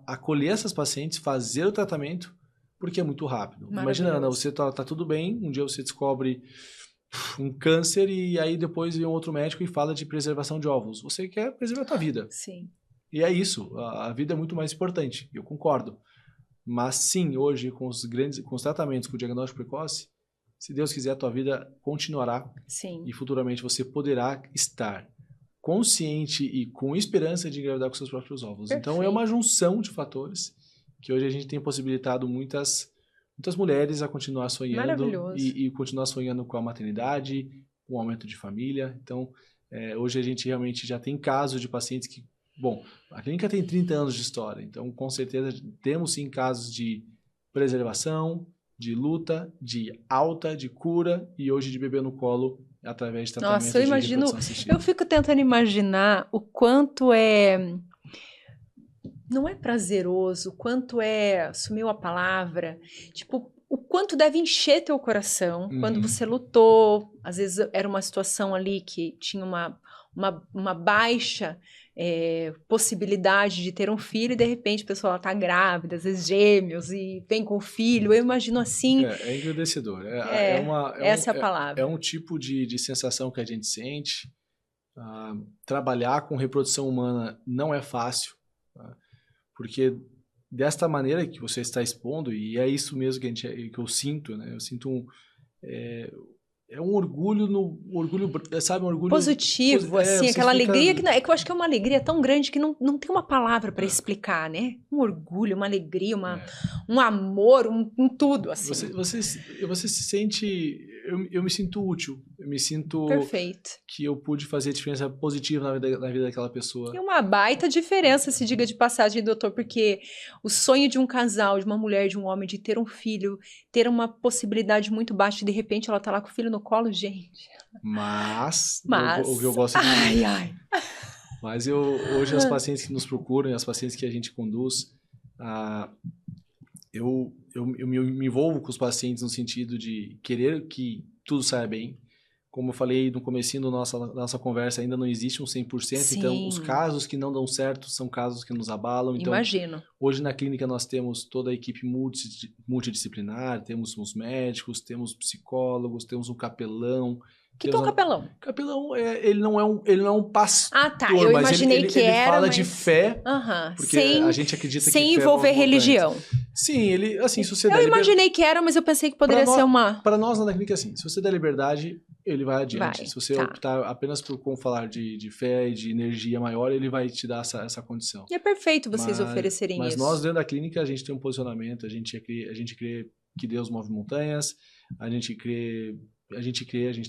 acolher essas pacientes, fazer o tratamento, porque é muito rápido. Imagina, Ana, você tá tudo bem, um dia você descobre um câncer e aí depois vem um outro médico e fala de preservação de óvulos. Você quer preservar a tua vida. Sim. E é isso, a vida é muito mais importante, eu concordo. Mas sim, hoje com os tratamentos, com o diagnóstico precoce, se Deus quiser, a tua vida continuará. Sim. E futuramente você poderá estar consciente e com esperança de engravidar com seus próprios óvulos. Perfeito. Então é uma junção de fatores que hoje a gente tem possibilitado muitas mulheres a continuar sonhando e continuar sonhando com a maternidade, com o aumento de família. Então hoje a gente realmente já tem casos de pacientes que, bom, a clínica tem 30 anos de história, então com certeza temos sim casos de preservação, de luta, de alta, de cura e hoje de bebê no colo através de tratamento. Nossa, eu imagino, eu fico tentando imaginar o quanto não é prazeroso, o quanto sumiu a palavra, tipo, o quanto deve encher teu coração quando você lutou, às vezes era uma situação ali que tinha uma baixa possibilidade de ter um filho e de repente a pessoa está grávida, às vezes gêmeos e vem com o filho, eu imagino assim... É engrandecedor. Essa é a palavra. É um tipo de sensação que a gente sente. Trabalhar com reprodução humana não é fácil, tá? Porque desta maneira que você está expondo, e é isso mesmo que eu sinto, né? Eu sinto um orgulho sabe, um orgulho positivo, assim, aquela alegria que eu acho que é uma alegria tão grande que não tem uma palavra para explicar, né? Um orgulho, uma alegria, um amor, um tudo, assim. Você se sente... Eu me sinto útil, eu me sinto... Perfeito. Que eu pude fazer diferença positiva na vida daquela pessoa. E uma baita diferença, se diga de passagem, doutor, porque o sonho de um casal, de uma mulher, de um homem, de ter um filho, ter uma possibilidade muito baixa, de repente ela tá lá com o filho no colo, gente. Mas o que eu gosto de dizer. Ai. Mas hoje as pacientes que nos procuram, as pacientes que a gente conduz, eu me envolvo com os pacientes no sentido de querer que tudo saia bem. Como eu falei no comecinho da nossa conversa, ainda não existe um 100%, Sim. Então os casos que não dão certo são casos que nos abalam. Então, imagino. Hoje na clínica nós temos toda a equipe multidisciplinar, temos os médicos, temos psicólogos, temos um capelão. O que é um capelão? Capelão, ele não é um pastor, tá, eu imaginei que ele era, fala de fé, porque a gente acredita que sem envolver religião. Sim, ele, assim, se você eu imaginei que era, mas eu pensei que poderia ser uma... Para nós na clínica, assim, se você der liberdade, ele vai adiante. Se você optar apenas por falar de fé e de energia maior, ele vai te dar essa condição. E é perfeito vocês oferecerem isso. Mas nós, dentro da clínica, a gente tem um posicionamento, a gente crê que Deus move montanhas, a gente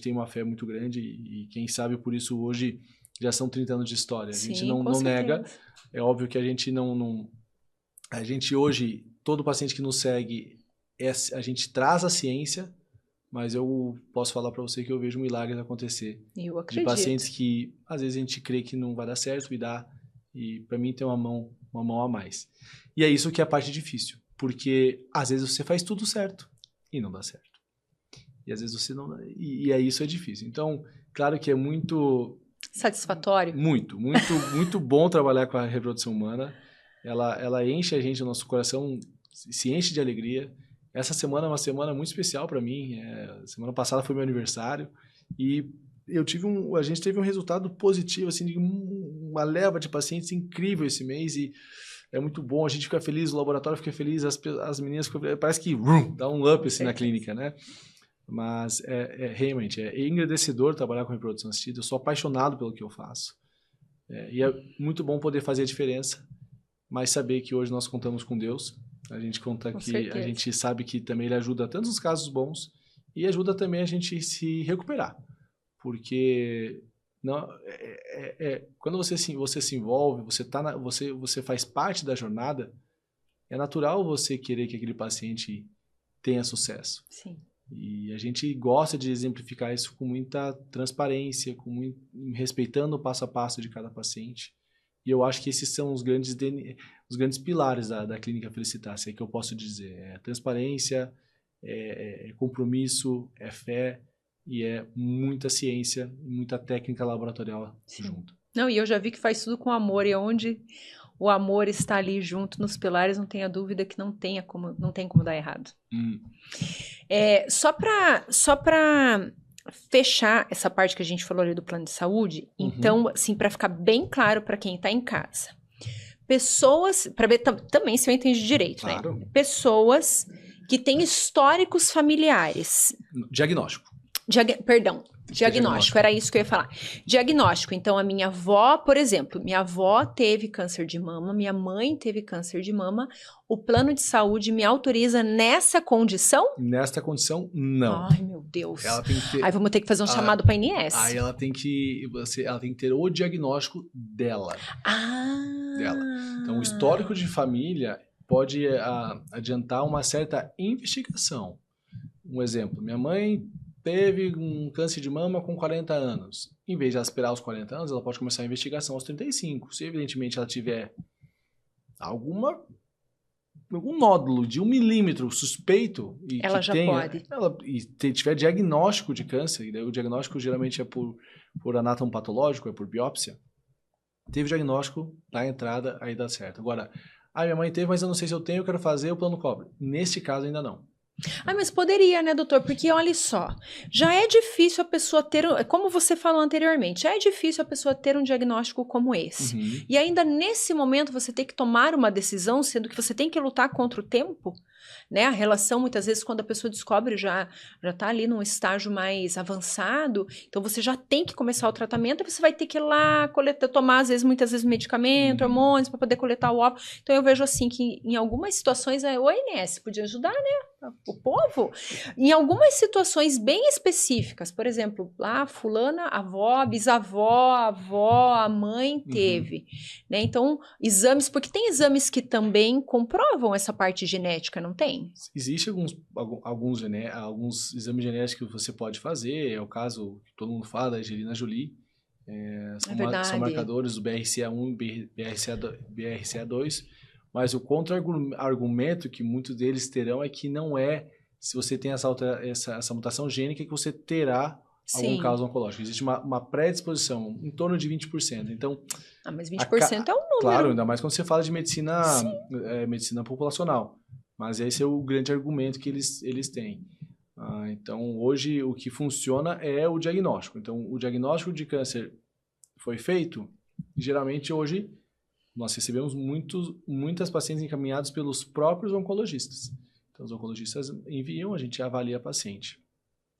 tem uma fé muito grande e quem sabe por isso hoje já são 30 anos de história. A gente não nega. É óbvio que a gente não... A gente hoje, todo paciente que nos segue, a gente traz a ciência, mas eu posso falar para você que eu vejo milagres acontecer. Eu acredito. De pacientes que às vezes a gente crê que não vai dar certo e dá. E para mim tem uma mão a mais. E é isso que é a parte difícil. Porque às vezes você faz tudo certo e não dá certo. E às vezes você não... E aí isso é difícil. Então, claro que é muito... satisfatório. Muito bom trabalhar com a reprodução humana. Ela enche a gente, o nosso coração se enche de alegria. Essa semana é uma semana muito especial para mim. Semana passada foi meu aniversário. E a gente teve um resultado positivo, assim, de uma leva de pacientes incrível esse mês. E é muito bom, a gente fica feliz, o laboratório fica feliz, as meninas ficam felizes. Parece que dá um up assim, na clínica, né? Mas realmente é engrandecedor trabalhar com reprodução assistida. Eu sou apaixonado pelo que eu faço. E é muito bom poder fazer a diferença, mas saber que hoje nós contamos com Deus A gente conta Com que certeza. a gente sabe que também ele ajuda tanto nos casos bons e ajuda também a gente se recuperar. Porque não, quando você se envolve, você faz parte da jornada, é natural você querer que aquele paciente tenha sucesso. Sim. E a gente gosta de exemplificar isso com muita transparência, respeitando o passo a passo de cada paciente. E eu acho que esses são os grandes pilares da Clínica Felicitar, se é que eu posso dizer. É transparência, é compromisso, é fé e é muita ciência, muita técnica laboratorial junto. Não, e eu já vi que faz tudo com amor, e onde o amor está ali junto nos pilares, não tenha dúvida que não tem como dar errado. Só para fechar essa parte que a gente falou ali do plano de saúde, então, assim, para ficar bem claro para quem está em casa. Pessoas, para ver também se eu entendi direito, claro, né? Pessoas que têm históricos familiares. Diagnóstico. Diagnóstico, era isso que eu ia falar. Diagnóstico, então a minha avó, por exemplo, minha avó teve câncer de mama, minha mãe teve câncer de mama, o plano de saúde me autoriza nessa condição? Nesta condição, não. Ai, meu Deus. Ela tem que ter, aí vamos ter que fazer um chamado para a INS. Aí ela tem que ter o diagnóstico dela. Dela. Então, o histórico de família pode adiantar uma certa investigação. Um exemplo, minha mãe teve um câncer de mama com 40 anos. Em vez de ela esperar os 40 anos, ela pode começar a investigação aos 35. Se, evidentemente, ela tiver algum nódulo de 1 milímetro suspeito e ela já pode. E tiver diagnóstico de câncer, e daí o diagnóstico geralmente é por anátomo patológico, é por biópsia. Teve diagnóstico, dá entrada, aí dá certo. Agora, minha mãe teve, mas eu não sei se eu tenho, eu quero fazer, o plano cobre. Neste caso, ainda não. Mas poderia, né, doutor? Porque olha só, já é difícil a pessoa ter, como você falou anteriormente, já é difícil a pessoa ter um diagnóstico como esse. E ainda nesse momento você tem que tomar uma decisão, sendo que você tem que lutar contra o tempo, né? A relação, muitas vezes, quando a pessoa descobre, já tá ali num estágio mais avançado, então você já tem que começar o tratamento, e você vai ter que ir lá tomar, muitas vezes, medicamento, hormônios, para poder coletar o óvulo. Então eu vejo assim que em algumas situações a ONS podia ajudar, né? O povo, em algumas situações bem específicas, por exemplo, lá fulana, avó, bisavó, avó, a mãe teve, né? Então, exames, porque tem exames que também comprovam essa parte genética, não tem? Existem alguns exames genéticos que você pode fazer, é o caso que todo mundo fala da Angelina Jolie, são marcadores do BRCA1 e BRCA2, mas o contra-argumento que muitos deles terão é que não é se você tem essa mutação gênica que você terá algum caso oncológico. Existe uma predisposição em torno de 20%. Então, mas 20% é um número. Claro, ainda mais quando você fala de medicina populacional. Mas esse é o grande argumento que eles têm. Então, hoje, o que funciona é o diagnóstico. Então, o diagnóstico de câncer foi feito, e geralmente hoje nós recebemos muitas pacientes encaminhadas pelos próprios oncologistas. Então, os oncologistas enviam, a gente avalia a paciente.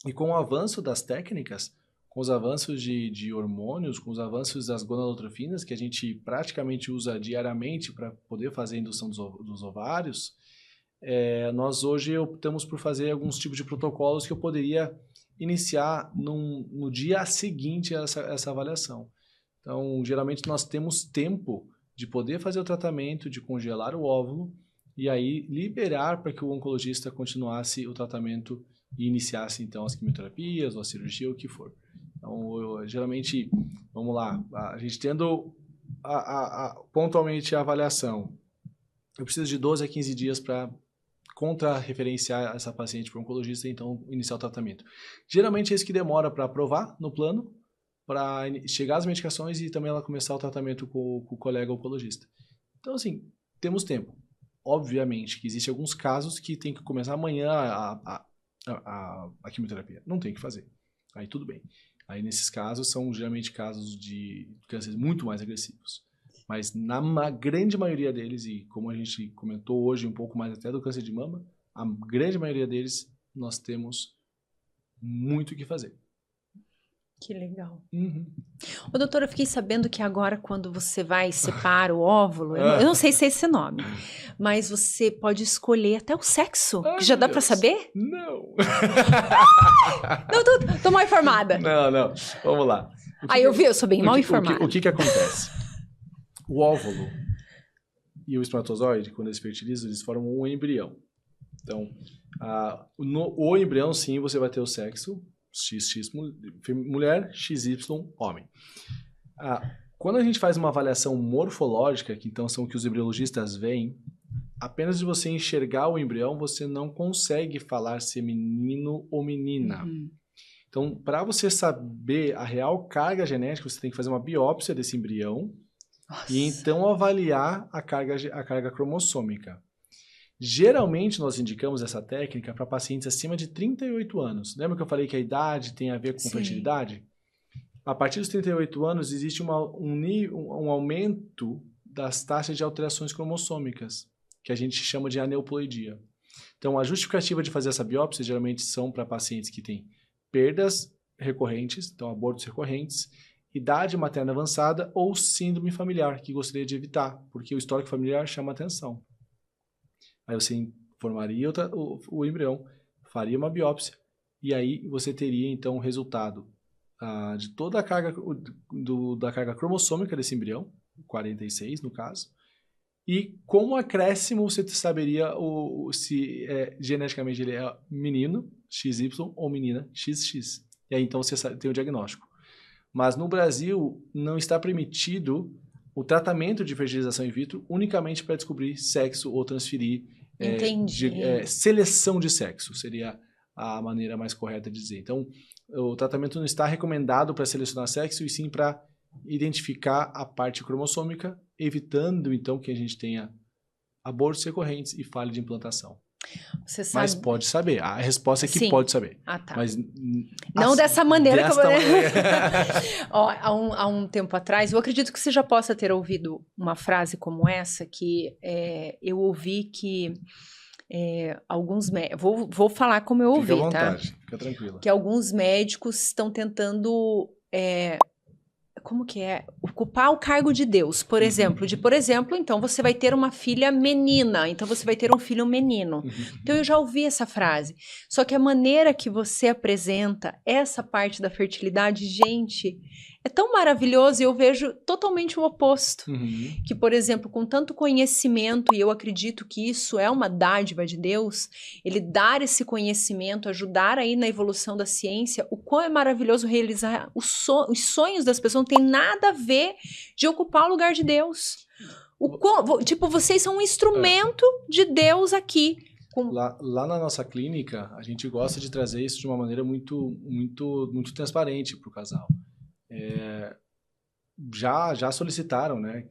E com o avanço das técnicas, com os avanços de hormônios, com os avanços das gonadotrofinas, que a gente praticamente usa diariamente para poder fazer a indução dos ovários, nós hoje optamos por fazer alguns tipos de protocolos que eu poderia iniciar no dia seguinte a essa avaliação. Então, geralmente nós temos tempo de poder fazer o tratamento, de congelar o óvulo e aí liberar para que o oncologista continuasse o tratamento e iniciasse então as quimioterapias ou a cirurgia, o que for. Então, geralmente, vamos lá, a gente tendo pontualmente a avaliação, eu preciso de 12 a 15 dias para contra-referenciar essa paciente para o oncologista e então iniciar o tratamento. Geralmente é isso que demora para aprovar no plano, para chegar às medicações e também ela começar o tratamento com o colega oncologista. Então, assim, temos tempo. Obviamente que existem alguns casos que tem que começar amanhã a quimioterapia. Não tem que fazer. Aí tudo bem. Aí nesses casos são geralmente casos de cânceres muito mais agressivos. Mas na grande maioria deles, e como a gente comentou hoje um pouco mais até do câncer de mama, a grande maioria deles nós temos muito o que fazer. Que legal. Uhum. Ô, doutora, eu fiquei sabendo que agora, quando você vai separar o óvulo, eu não sei se é esse nome, mas você pode escolher até o sexo, Ai, que já meu dá pra Deus. saber? Não. Não, tô mal informada. Não. Vamos lá. Eu vi, eu sou bem mal informada. O que acontece? O óvulo e o espermatozoide, quando eles fertilizam, eles formam um embrião. Então, o embrião, sim, você vai ter o sexo, XX mulher, XY homem. Quando a gente faz uma avaliação morfológica, que então são o que os embriologistas veem, apenas de você enxergar o embrião, você não consegue falar se é menino ou menina. Uhum. Então, para você saber a real carga genética, você tem que fazer uma biópsia desse embrião. Nossa. E então avaliar a carga cromossômica. Geralmente, nós indicamos essa técnica para pacientes acima de 38 anos. Lembra que eu falei que a idade tem a ver com fertilidade? A partir dos 38 anos, existe um aumento das taxas de alterações cromossômicas, que a gente chama de aneuploidia. Então, a justificativa de fazer essa biópsia geralmente são para pacientes que têm perdas recorrentes, então abortos recorrentes, idade materna avançada ou síndrome familiar, que gostaria de evitar, porque o histórico familiar chama atenção. Aí você formaria o embrião, faria uma biópsia, e aí você teria então o resultado de toda a carga da carga cromossômica desse embrião, 46 no caso, e com o acréscimo você saberia se geneticamente ele é menino, XY, ou menina, XX. E aí então você tem o diagnóstico. Mas no Brasil não está permitido o tratamento de fertilização in vitro unicamente para descobrir sexo ou transferir seleção de sexo, seria a maneira mais correta de dizer. Então, o tratamento não está recomendado para selecionar sexo, e sim para identificar a parte cromossômica, evitando então que a gente tenha abortos recorrentes e falha de implantação. Você sabe... Mas pode saber. A resposta é que pode saber. Tá. Mas não dessa maneira que eu... maneira. Há um tempo atrás, eu acredito que você já possa ter ouvido uma frase como essa, que eu ouvi que alguns médicos... Vou falar como eu ouvi, fica à vontade, fica tranquila. Que alguns médicos estão tentando... como que é? Ocupar o cargo de Deus, por exemplo. Então você vai ter uma filha menina, então você vai ter um filho menino. Então eu já ouvi essa frase. Só que a maneira que você apresenta essa parte da fertilidade, gente, é tão maravilhoso, e eu vejo totalmente o oposto. Que, por exemplo, com tanto conhecimento, e eu acredito que isso é uma dádiva de Deus, ele dar esse conhecimento, ajudar aí na evolução da ciência, o quão é maravilhoso realizar os sonhos das pessoas, não tem nada a ver de ocupar o lugar de Deus. Vocês são um instrumento de Deus aqui. Lá na nossa clínica, a gente gosta de trazer isso de uma maneira muito, muito, muito transparente para o casal. Já solicitaram, né?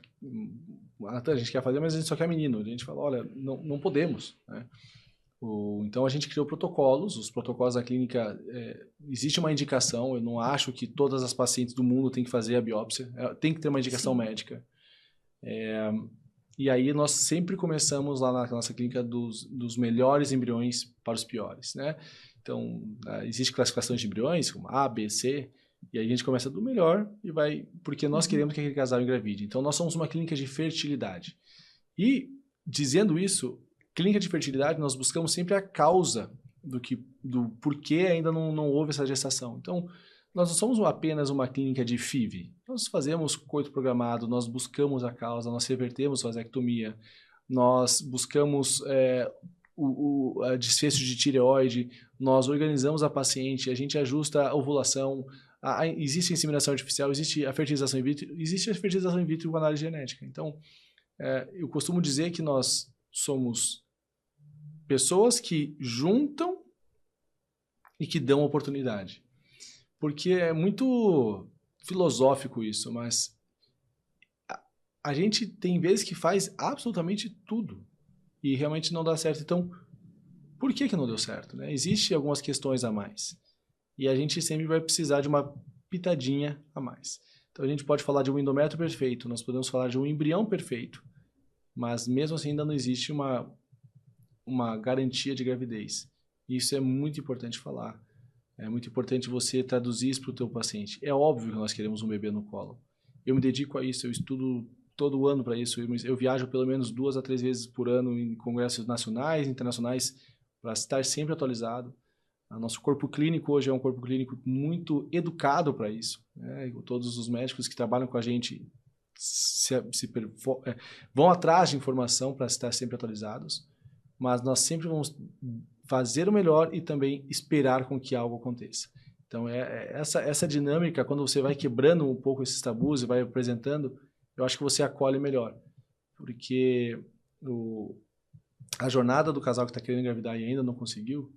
A gente quer fazer, mas a gente só quer menino. A gente fala, olha, não podemos, né? Então a gente criou protocolos. Os protocolos da clínica, existe uma indicação. Eu não acho que todas as pacientes do mundo têm que fazer a biópsia. Tem que ter uma indicação médica. E aí nós sempre começamos lá na nossa clínica dos melhores embriões para os piores, né? Então, existe classificação de embriões, como A, B, C, e aí a gente começa do melhor e vai... Porque nós queremos que aquele casal engravide. Então, nós somos uma clínica de fertilidade. E, dizendo isso, clínica de fertilidade, nós buscamos sempre a causa do porquê ainda não houve essa gestação. Então, nós não somos apenas uma clínica de FIV. Nós fazemos coito programado, nós buscamos a causa, nós revertemos a vasectomia, nós buscamos o desfecho de tireoide, nós organizamos a paciente, a gente ajusta a ovulação, existe a inseminação artificial, existe a fertilização in vitro, existe a fertilização in vitro com análise genética. Então, eu costumo dizer que nós somos pessoas que juntam e que dão oportunidade. Porque é muito filosófico isso, mas a gente tem vezes que faz absolutamente tudo e realmente não dá certo. Então, por que não deu certo, né? Existem algumas questões a mais. E a gente sempre vai precisar de uma pitadinha a mais. Então, a gente pode falar de um endométrio perfeito, nós podemos falar de um embrião perfeito, mas mesmo assim ainda não existe uma garantia de gravidez. E isso é muito importante falar. É muito importante você traduzir isso para o teu paciente. É óbvio que nós queremos um bebê no colo. Eu me dedico a isso, eu estudo todo ano para isso. Eu viajo pelo menos 2 a 3 vezes por ano em congressos nacionais, internacionais, para estar sempre atualizado. O nosso corpo clínico hoje é um corpo clínico muito educado para isso, né? Todos os médicos que trabalham com a gente vão atrás de informação para estar sempre atualizados, mas nós sempre vamos fazer o melhor e também esperar com que algo aconteça. Então, essa dinâmica, quando você vai quebrando um pouco esses tabus e vai apresentando, eu acho que você acolhe melhor. Porque a jornada do casal que está querendo engravidar e ainda não conseguiu,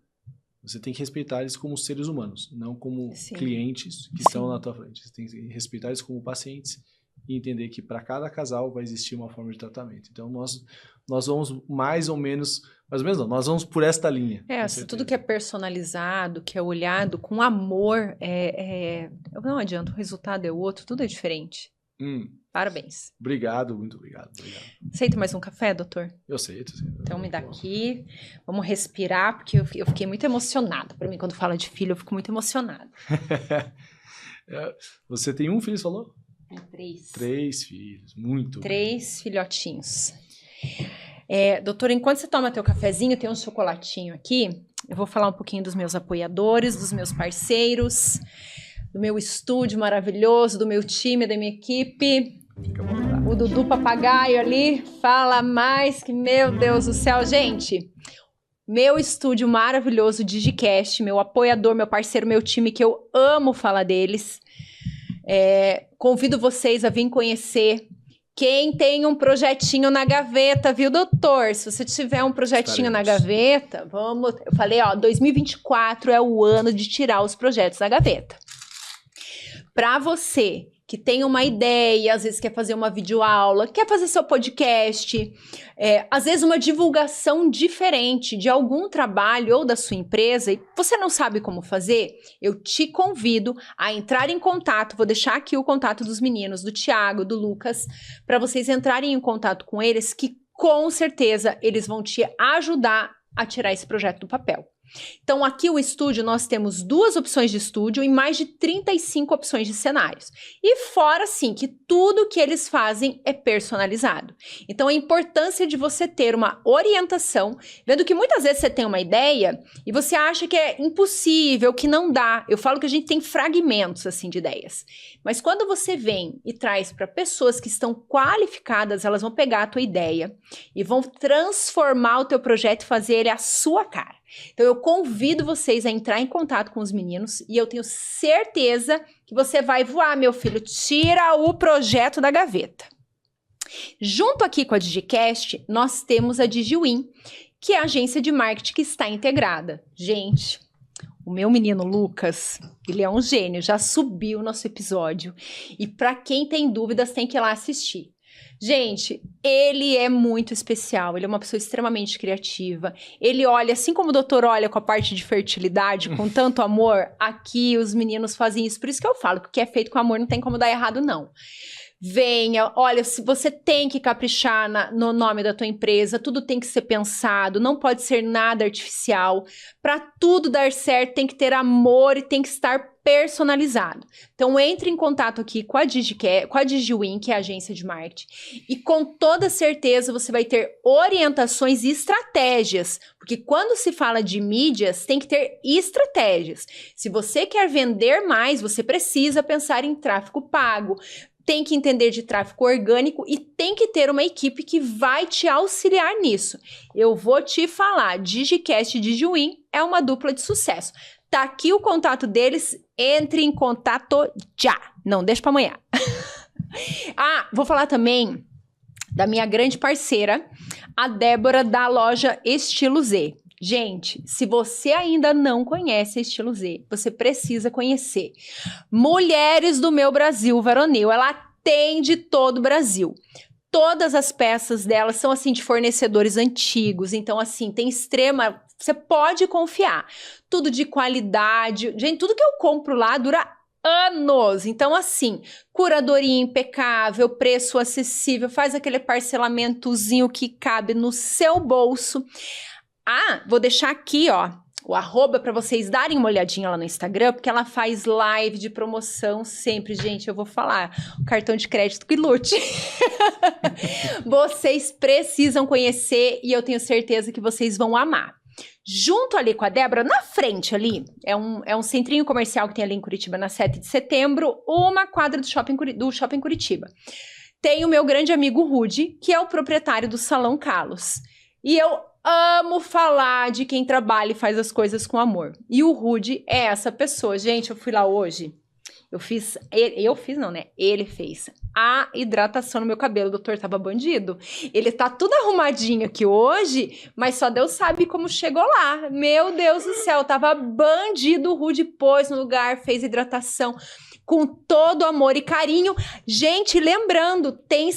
você tem que respeitar eles como seres humanos, não como clientes que estão na tua frente. Você tem que respeitar eles como pacientes e entender que para cada casal vai existir uma forma de tratamento. Então, nós vamos mais ou menos não, nós vamos por esta linha. Tudo que é personalizado, que é olhado com amor, não adianta, o resultado é outro, tudo é diferente. Parabéns. Obrigado, muito obrigado. Aceita mais um café, doutor? Eu aceito. Então me dá aqui, vamos respirar, porque eu fiquei muito emocionada. Para mim, quando fala de filho, eu fico muito emocionada. Você tem um filho, você falou? 3. 3 filhos, muito. 3 filhotinhos. Doutor, enquanto você toma teu cafezinho, tem um chocolatinho aqui. Eu vou falar um pouquinho dos meus apoiadores, dos meus parceiros, do meu estúdio maravilhoso, do meu time, da minha equipe. Fica bom. O Dudu Papagaio ali, fala mais que, meu Deus do céu. Gente, meu estúdio maravilhoso, Digicast, meu apoiador, meu parceiro, meu time, que eu amo falar deles. Convido vocês a vir conhecer. Quem tem um projetinho na gaveta, viu, doutor? Se você tiver um projetinho na gaveta, vamos... Eu falei, 2024 é o ano de tirar os projetos da gaveta. Para você que tem uma ideia, às vezes quer fazer uma videoaula, quer fazer seu podcast, às vezes uma divulgação diferente de algum trabalho ou da sua empresa e você não sabe como fazer, eu te convido a entrar em contato, vou deixar aqui o contato dos meninos, do Thiago, do Lucas, para vocês entrarem em contato com eles, que com certeza eles vão te ajudar a tirar esse projeto do papel. Então, aqui o estúdio, nós temos 2 opções de estúdio e mais de 35 opções de cenários. E fora, sim, que tudo que eles fazem é personalizado. Então, a importância de você ter uma orientação, vendo que muitas vezes você tem uma ideia e você acha que é impossível, que não dá. Eu falo que a gente tem fragmentos, assim, de ideias. Mas quando você vem e traz para pessoas que estão qualificadas, elas vão pegar a tua ideia e vão transformar o teu projeto e fazer ele à sua cara. Então, eu convido vocês a entrar em contato com os meninos e eu tenho certeza que você vai voar, meu filho. Tira o projeto da gaveta. Junto aqui com a Digicast, nós temos a DigiWin, que é a agência de marketing que está integrada. Gente, o meu menino Lucas, ele é um gênio, já subiu o nosso episódio. E para quem tem dúvidas, tem que ir lá assistir. Gente, ele é muito especial, ele é uma pessoa extremamente criativa, ele olha, assim como o doutor olha com a parte de fertilidade, com tanto amor, aqui os meninos fazem isso, por isso que eu falo que o que é feito com amor não tem como dar errado não. Venha, olha, se você tem que caprichar no nome da tua empresa, tudo tem que ser pensado, não pode ser nada artificial. Para tudo dar certo, tem que ter amor e tem que estar personalizado. Então, entre em contato aqui com a DigiWin, que é a agência de marketing, e com toda certeza você vai ter orientações e estratégias, porque quando se fala de mídias, tem que ter estratégias. Se você quer vender mais, você precisa pensar em tráfego pago, tem que entender de tráfego orgânico e tem que ter uma equipe que vai te auxiliar nisso. Eu vou te falar, Digicast e DigiWin é uma dupla de sucesso. Tá aqui o contato deles, entre em contato já. Não, deixa para amanhã. Vou falar também da minha grande parceira, a Débora da loja Estilo Z. Gente, se você ainda não conhece a Estilo Z, você precisa conhecer. Mulheres do meu Brasil varonil, ela atende todo o Brasil. Todas as peças dela são, assim, de fornecedores antigos. Então, assim, tem extrema... Você pode confiar. Tudo de qualidade. Gente, tudo que eu compro lá dura anos. Então, assim, curadoria impecável, preço acessível, faz aquele parcelamentozinho que cabe no seu bolso. Vou deixar aqui, o arroba para vocês darem uma olhadinha lá no Instagram, porque ela faz live de promoção sempre, gente, eu vou falar, o cartão de crédito que lute. Vocês precisam conhecer e eu tenho certeza que vocês vão amar. Junto ali com a Débora, na frente ali, é um centrinho comercial que tem ali em Curitiba, na 7 de setembro, uma quadra do Shopping Curitiba. Tem o meu grande amigo Rudy, que é o proprietário do Salão Carlos. E eu amo falar de quem trabalha e faz as coisas com amor. E o Rudy é essa pessoa. Gente, eu fui lá hoje, ele fez a hidratação no meu cabelo. O doutor tava bandido. Ele tá tudo arrumadinho aqui hoje, mas só Deus sabe como chegou lá. Meu Deus do céu, tava bandido. O Rudy pôs no lugar, fez hidratação com todo amor e carinho. Gente, lembrando, tem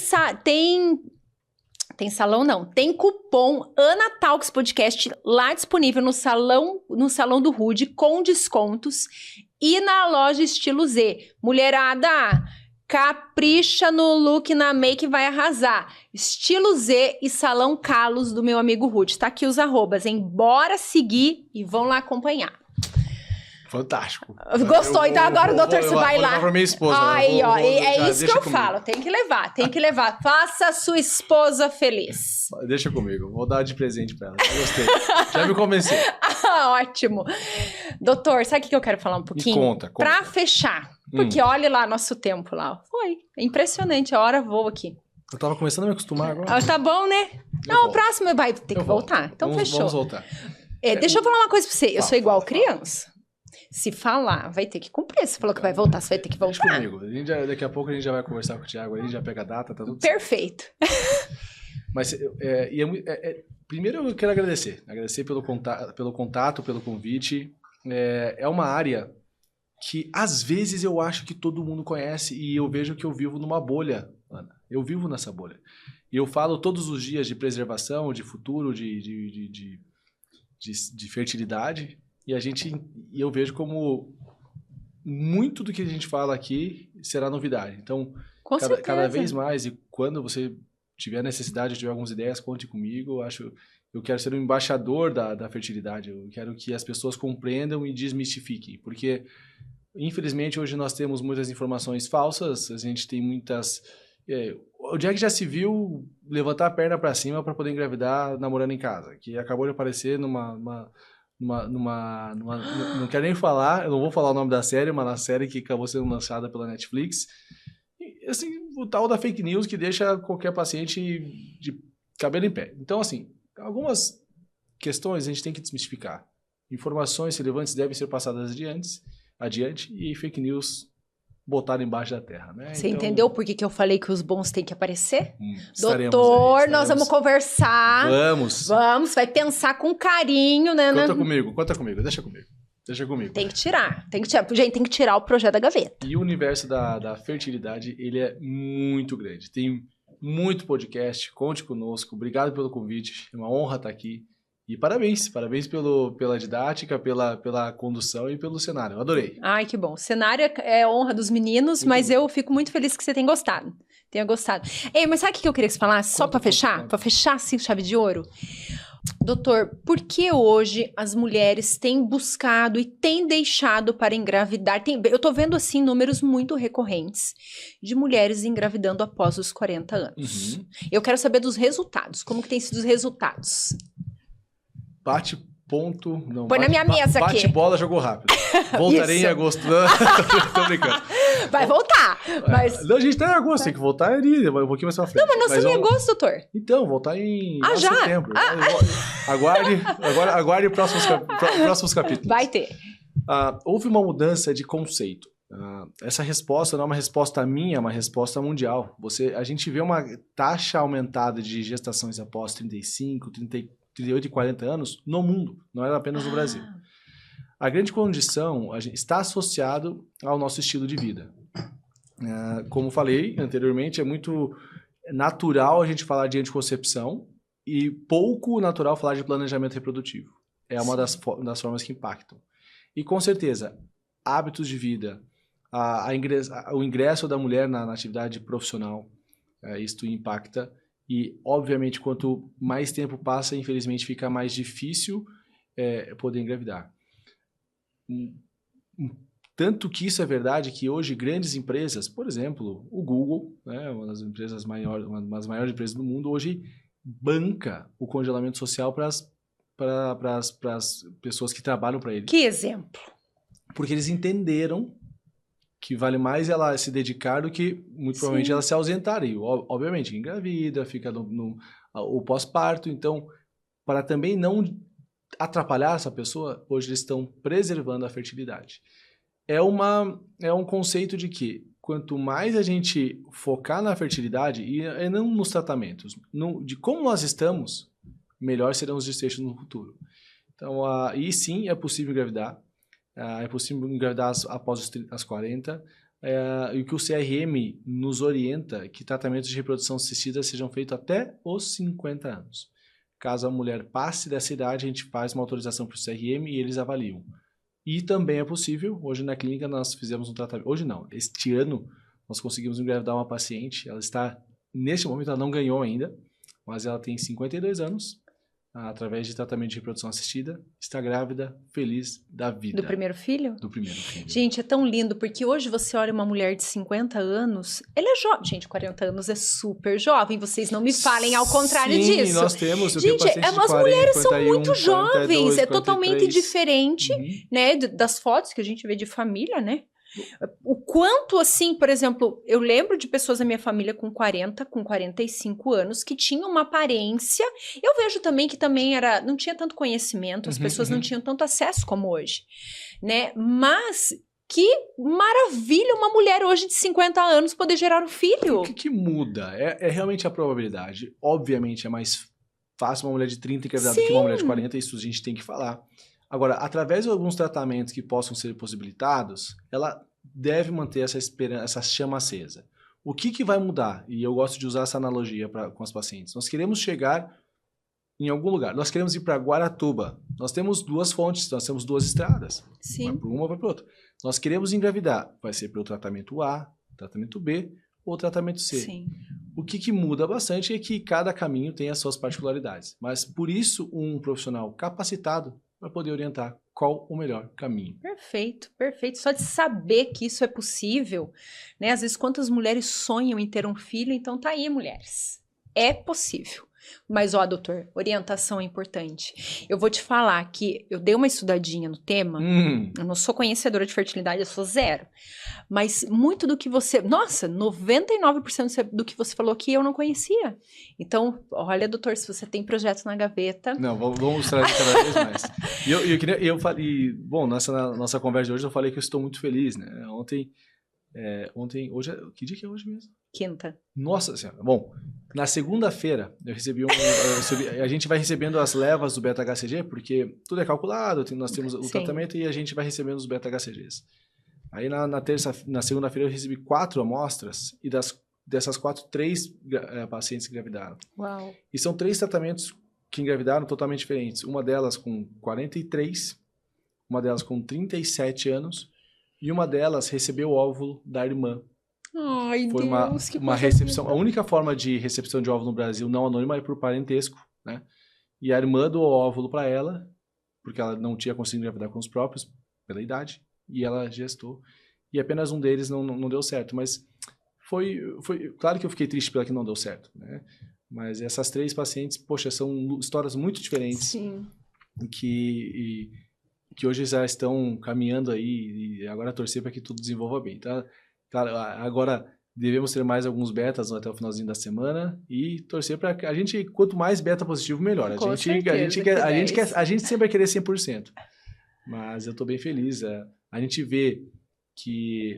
salão não, tem cupom Ana Talks Podcast lá disponível no salão do Rudy com descontos e na loja Estilo Z. Mulherada, capricha no look, na make, vai arrasar. Estilo Z e Salão Carlos do meu amigo Rudy. Tá aqui os arrobas, hein? Bora seguir e vão lá acompanhar. Fantástico. Gostou? Então agora o doutor, você vai lá. Vou levar pra minha esposa. Aí, ó, é isso que eu falo. Tem que levar. Faça a sua esposa feliz. Deixa comigo. Vou dar de presente pra ela. Gostei. Já me convenceu. Ótimo. Doutor, sabe o que eu quero falar um pouquinho? Conta. Pra fechar. Porque olha lá nosso tempo lá. Foi. É impressionante. A hora voa aqui. Eu tava começando a me acostumar agora. Tá bom, né? O próximo vai ter que voltar. Então fechou. Vamos voltar. Deixa eu falar uma coisa pra você. Eu sou igual criança. Se falar, vai ter que cumprir. Você falou que vai voltar, você vai ter que voltar. Deixa comigo. Daqui a pouco a gente já vai conversar com o Thiago aí, já pega a data, tá tudo perfeito. Certo. Mas, primeiro eu quero agradecer. Agradecer pelo contato, pelo convite. É uma área que, às vezes, eu acho que todo mundo conhece e eu vejo que eu vivo numa bolha, Ana. Eu vivo nessa bolha. E eu falo todos os dias de preservação, de futuro, de fertilidade. E eu vejo como muito do que a gente fala aqui será novidade. Então, cada vez mais, e quando você tiver necessidade, tiver algumas ideias, conte comigo. Eu quero ser um embaixador da fertilidade. Eu quero que as pessoas compreendam e desmistifiquem. Porque, infelizmente, hoje nós temos muitas informações falsas. A gente tem muitas... O Jack já se viu levantar a perna para cima para poder engravidar namorando em casa. Que acabou de aparecer não quero nem falar, eu não vou falar o nome da série, mas na série que acabou sendo lançada pela Netflix. E, assim, o tal da fake news que deixa qualquer paciente de cabelo em pé. Então, assim, algumas questões a gente tem que desmistificar. Informações relevantes devem ser passadas adiante e fake news botar embaixo da terra, né? Você entendeu por que eu falei que os bons têm que aparecer? Doutor, nós vamos conversar. Vamos, vai pensar com carinho, né? Conta comigo, deixa comigo. Tem que tirar. Gente, tem que tirar o projeto da gaveta. E o universo da fertilidade, ele é muito grande. Tem muito podcast, conte conosco. Obrigado pelo convite, é uma honra estar aqui. E parabéns pela didática, pela condução e pelo cenário. Eu adorei. Ai, que bom. O cenário é honra dos meninos, mas eu fico muito feliz que você tenha gostado. Ei, mas sabe o que eu queria que você falasse? Só para fechar? Para fechar, assim, chave de ouro? Doutor, por que hoje as mulheres têm buscado e têm deixado para engravidar? Eu tô vendo, assim, números muito recorrentes de mulheres engravidando após os 40 anos. Uhum. Eu quero saber dos resultados. Como que tem sido os resultados? Põe na minha mesa aqui. Bate bola, jogou rápido. Voltarei em agosto. Tô brincando. Vai voltar. Mas... Não, a gente tá em agosto, tem que voltar um pouquinho mais pra frente. Não, mas nós estamos em agosto, doutor. Então, voltar em setembro. Aguarde próximos capítulos. Vai ter. Houve uma mudança de conceito. Essa resposta não é uma resposta minha, é uma resposta mundial. A gente vê uma taxa aumentada de gestações após 35, 38 e 40 anos no mundo, não é apenas no Brasil. A grande condição está associado ao nosso estilo de vida. Como falei anteriormente, é muito natural a gente falar de anticoncepção e pouco natural falar de planejamento reprodutivo. É uma das formas que impactam. E com certeza, hábitos de vida, o ingresso da mulher na atividade profissional, isto impacta. E, obviamente, quanto mais tempo passa, infelizmente, fica mais difícil poder engravidar. Tanto que isso é verdade que hoje grandes empresas, por exemplo, o Google, né, uma das maiores empresas do mundo, hoje banca o congelamento social para as pessoas que trabalham para ele. Que exemplo? Porque eles entenderam que vale mais ela se dedicar do que, muito provavelmente, ela se ausentar. E, obviamente, engravida, fica o pós-parto. Então, para também não atrapalhar essa pessoa, hoje eles estão preservando a fertilidade. É um conceito de que quanto mais a gente focar na fertilidade, e não nos tratamentos, de como nós estamos, melhor serão os desfechos no futuro. Então, e sim, é possível engravidar. É possível engravidar após as 40. E o que o CRM nos orienta é que tratamentos de reprodução assistida sejam feitos até os 50 anos. Caso a mulher passe dessa idade, a gente faz uma autorização para o CRM e eles avaliam. E também é possível, hoje na clínica nós fizemos um tratamento, hoje não, este ano nós conseguimos engravidar uma paciente, ela está, neste momento ela não ganhou ainda, mas ela tem 52 anos, através de tratamento de reprodução assistida, está grávida, feliz da vida. Do primeiro filho? Do primeiro filho. Gente, é tão lindo, porque hoje você olha uma mulher de 50 anos, ela é jovem. Gente, 40 anos é super jovem, vocês não me falem ao contrário disso. Sim, nós temos. Gente, as mulheres são muito jovens, 42, é totalmente 43. Diferente, né, das fotos que a gente vê de família, né? O quanto, assim, por exemplo, eu lembro de pessoas da minha família com 40, com 45 anos, que tinham uma aparência. Eu vejo também que não tinha tanto conhecimento, as pessoas não tinham tanto acesso como hoje, né? Mas que maravilha uma mulher hoje de 50 anos poder gerar um filho. O que muda? É realmente a probabilidade. Obviamente é mais fácil uma mulher de 30 engravidar do que uma mulher de 40, isso a gente tem que falar. Agora, através de alguns tratamentos que possam ser possibilitados, ela deve manter essa chama acesa. O que vai mudar? E eu gosto de usar essa analogia com os pacientes. Nós queremos chegar em algum lugar. Nós queremos ir para Guaratuba. Nós temos 2 fontes, nós temos 2 estradas. Sim. Vai para uma ou vai para outra. Nós queremos engravidar. Vai ser pelo tratamento A, tratamento B ou tratamento C. Sim. O que muda bastante é que cada caminho tem as suas particularidades. Mas, por isso, um profissional capacitado para poder orientar qual o melhor caminho. Perfeito, perfeito. Só de saber que isso é possível, né? Às vezes, quantas mulheres sonham em ter um filho, então tá aí, mulheres. É possível. Mas, doutor, orientação é importante. Eu vou te falar que eu dei uma estudadinha no tema, eu não sou conhecedora de fertilidade, eu sou zero. Mas muito do que você... Nossa, 99% do que você falou aqui eu não conhecia. Então, olha, doutor, se você tem projetos na gaveta... Não, vamos trazer cada vez mais. Eu falei... Bom, nessa nossa conversa de hoje eu falei que eu estou muito feliz, né? Hoje, que dia que é hoje mesmo? Quinta. Nossa Senhora. Bom, na segunda-feira eu recebi a gente vai recebendo as levas do beta-HCG, porque tudo é calculado, nós temos o tratamento e a gente vai recebendo os beta-HCGs. Aí na segunda-feira eu recebi 4 amostras e dessas 4, 3 pacientes engravidaram. Uau. E são 3 tratamentos que engravidaram totalmente diferentes. Uma delas com 43, uma delas com 37 anos e uma delas recebeu o óvulo da irmã. Ai, foi Deus, uma recepção. A única forma de recepção de óvulo no Brasil não anônima é por parentesco, né? E a irmã doou óvulo para ela, porque ela não tinha conseguido engravidar com os próprios, pela idade, e ela gestou. E apenas um deles não deu certo, mas foi claro que eu fiquei triste pela que não deu certo, né? Mas essas 3 pacientes, poxa, são histórias muito diferentes. Sim. Que hoje já estão caminhando aí e agora torcer para que tudo desenvolva bem, tá? Claro, agora devemos ter mais alguns betas até o finalzinho da semana e torcer para que a gente, quanto mais beta positivo, melhor. A gente sempre vai querer 100%. Mas eu estou bem feliz. A gente vê que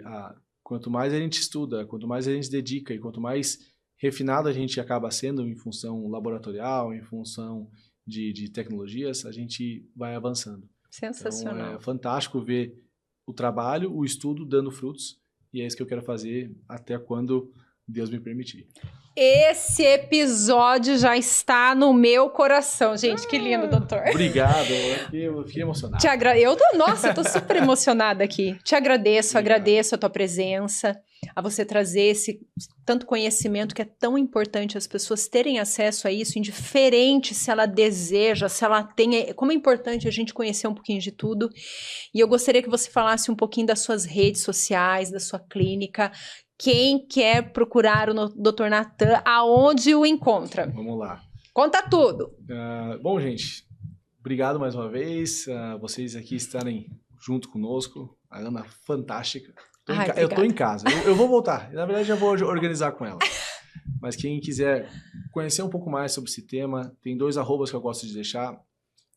quanto mais a gente estuda, quanto mais a gente se dedica e quanto mais refinado a gente acaba sendo em função laboratorial, em função de tecnologias, a gente vai avançando. Sensacional. Então, é fantástico ver o trabalho, o estudo dando frutos. E é isso que eu quero fazer até quando Deus me permitir. Esse episódio já está no meu coração. Gente, que lindo, doutor. Obrigado. Eu fiquei emocionado. Nossa, eu tô super emocionada aqui. Te agradeço, agradeço a tua presença. a você trazer esse tanto conhecimento que é tão importante as pessoas terem acesso a isso, indiferente se ela deseja, se ela tem... Como é importante a gente conhecer um pouquinho de tudo. E eu gostaria que você falasse um pouquinho das suas redes sociais, da sua clínica. Quem quer procurar o Dr. Natan, aonde o encontra? Vamos lá. Conta tudo. Bom, gente, obrigado mais uma vez. Vocês aqui estarem junto conosco. A Ana, fantástica. Eu tô em casa. Eu vou voltar. Na verdade, já vou organizar com ela. Mas quem quiser conhecer um pouco mais sobre esse tema, tem 2 arrobas que eu gosto de deixar.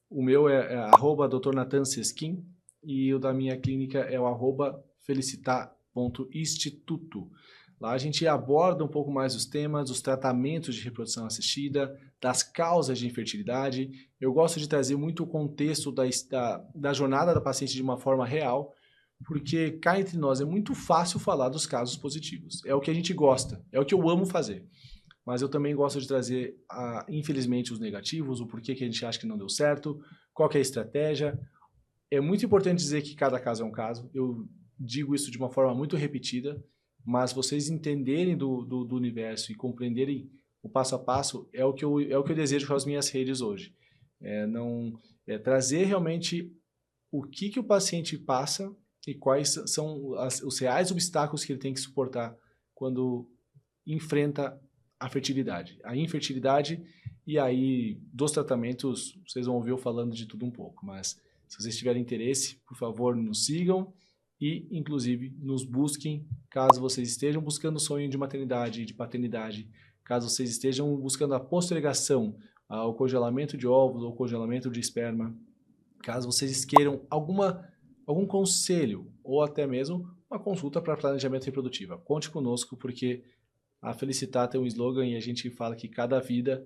O meu é @Dr. Natan Seskin e o da minha clínica é o @felicitar.instituto. Lá a gente aborda um pouco mais os temas, os tratamentos de reprodução assistida, das causas de infertilidade. Eu gosto de trazer muito o contexto da jornada da paciente de uma forma real, porque cá entre nós é muito fácil falar dos casos positivos. É o que a gente gosta, é o que eu amo fazer. Mas eu também gosto de trazer, infelizmente, os negativos, o porquê que a gente acha que não deu certo, qual que é a estratégia. É muito importante dizer que cada caso é um caso. Eu digo isso de uma forma muito repetida, mas vocês entenderem do universo e compreenderem o passo a passo é o que eu desejo com as minhas redes hoje. Trazer realmente o que o paciente passa e quais são os reais obstáculos que ele tem que suportar quando enfrenta a fertilidade, a infertilidade, e aí dos tratamentos vocês vão ouvir eu falando de tudo um pouco, mas se vocês tiverem interesse, por favor, nos sigam e, inclusive, nos busquem caso vocês estejam buscando o sonho de maternidade e de paternidade, caso vocês estejam buscando a postergação, o congelamento de óvulos ou congelamento de esperma, caso vocês queiram algum conselho ou até mesmo uma consulta para planejamento reprodutivo. Conte conosco, porque a Felicitar tem um slogan e a gente fala que cada vida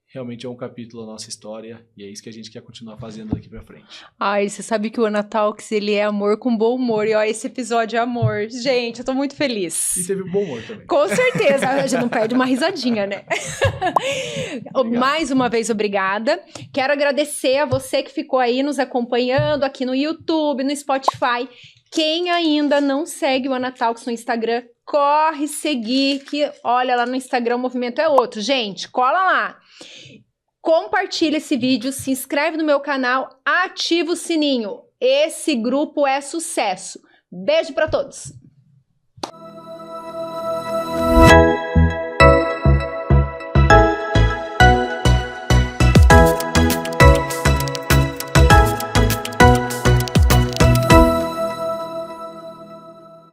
realmente é um capítulo da nossa história e é isso que a gente quer continuar fazendo daqui pra frente. Ai, você sabe que o Anatalks, ele é amor com bom humor. E ó, esse episódio é amor. Gente, eu tô muito feliz. E teve bom humor também. Com certeza. A gente não perde uma risadinha, né? Mais uma vez, obrigada. Quero agradecer a você que ficou aí nos acompanhando aqui no YouTube, no Spotify. Quem ainda não segue o Anatalks no Instagram, corre seguir, que olha, lá no Instagram o movimento é outro. Gente, cola lá. Compartilha esse vídeo, se inscreve no meu canal, ativa o sininho. Esse grupo é sucesso. Beijo pra todos!